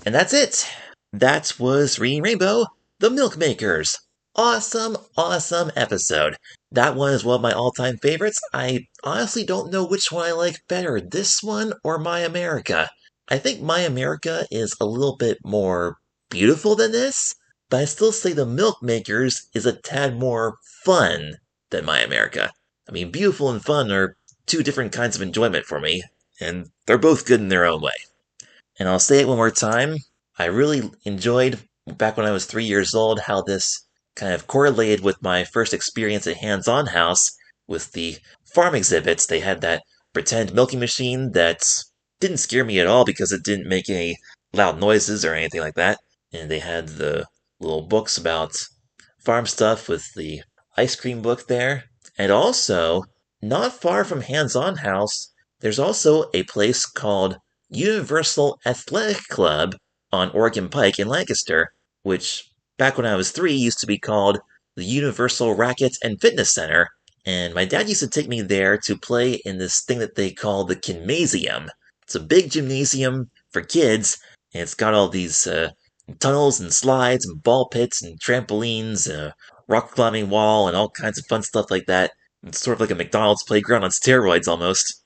And that's it. That was Reading Rainbow, The Milkmakers. Awesome, awesome episode. That one is one of my all-time favorites. I honestly don't know which one I like better, this one or My America. I think My America is a little bit more beautiful than this, but I still say The Milkmakers is a tad more fun than My America. I mean, beautiful and fun are two different kinds of enjoyment for me, and they're both good in their own way. And I'll say it one more time, I really enjoyed, back when I was 3 years old, how this kind of correlated with my first experience at Hands On House with the farm exhibits. They had that pretend milking machine that didn't scare me at all because it didn't make any loud noises or anything like that. And they had the little books about farm stuff with the ice cream book there. And also, not far from Hands On House, there's also a place called Universal Athletic Club on Oregon Pike in Lancaster, which back when I was 3 used to be called the Universal Racket and Fitness Center, and my dad used to take me there to play in this thing that they call the Kinmasium. It's a big gymnasium for kids, and it's got all these tunnels and slides and ball pits and trampolines, rock climbing wall, and all kinds of fun stuff like that. It's sort of like a McDonald's playground on steroids almost.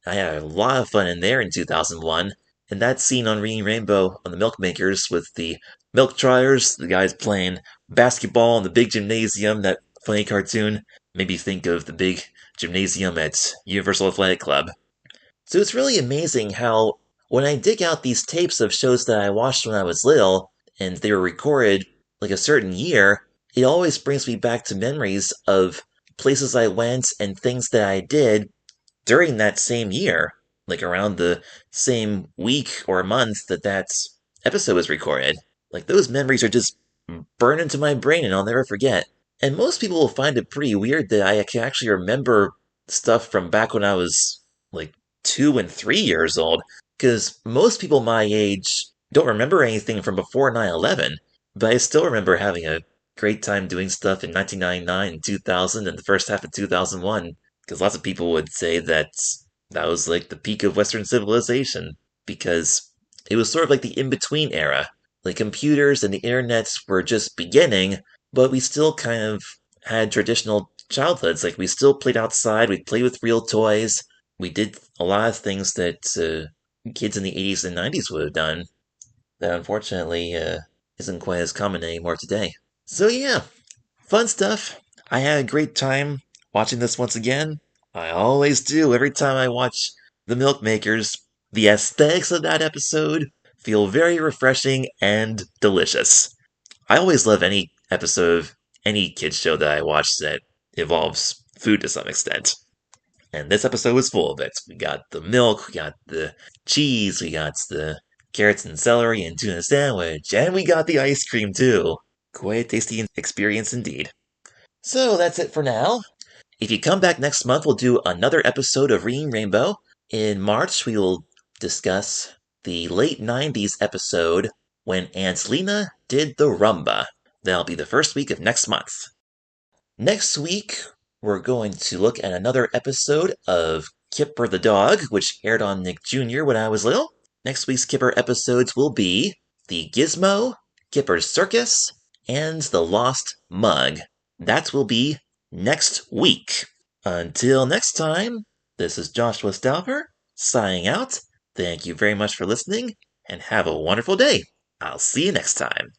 I had a lot of fun in there in 2001, and that scene on Reading Rainbow on the Milkmakers with the milk trotters, the guys playing basketball in the big gymnasium, that funny cartoon, made me think of the big gymnasium at Universal Athletic Club. So it's really amazing how, when I dig out these tapes of shows that I watched when I was little, and they were recorded like a certain year, it always brings me back to memories of places I went and things that I did during that same year, like around the same week or month that episode was recorded. Like, those memories are just burned into my brain and I'll never forget. And most people will find it pretty weird that I can actually remember stuff from back when I was like 2 and 3 years old, because most people my age don't remember anything from before 9/11, but I still remember having a great time doing stuff in 1999 and 2000 and the first half of 2001, because lots of people would say that was like the peak of Western civilization, because it was sort of like the in-between era. Like, computers and the internet were just beginning, but we still kind of had traditional childhoods. Like, we still played outside, we played with real toys, we did a lot of things that kids in the 80s and 90s would have done that unfortunately isn't quite as common anymore today. So yeah, fun stuff. I had a great time watching this once again. I always do every time I watch The Milkmakers. The aesthetics of that episode feel very refreshing and delicious. I always love any episode of any kids show that I watch that involves food to some extent. And this episode was full of it. We got the milk, we got the cheese, we got the carrots and celery and tuna sandwich, and we got the ice cream too. Quite a tasty experience indeed. So that's it for now. If you come back next month, we'll do another episode of Reading Rainbow. In March, we will discuss the late 90s episode when Aunt Lena did the rumba. That'll be the first week of next month. Next week, we're going to look at another episode of Kipper the Dog, which aired on Nick Jr. when I was little. Next week's Kipper episodes will be The Gizmo, Kipper's Circus, and The Lost Mug. That will be next week. Until next time, this is Joshua Stauffer, signing out. Thank you very much for listening, and have a wonderful day. I'll see you next time.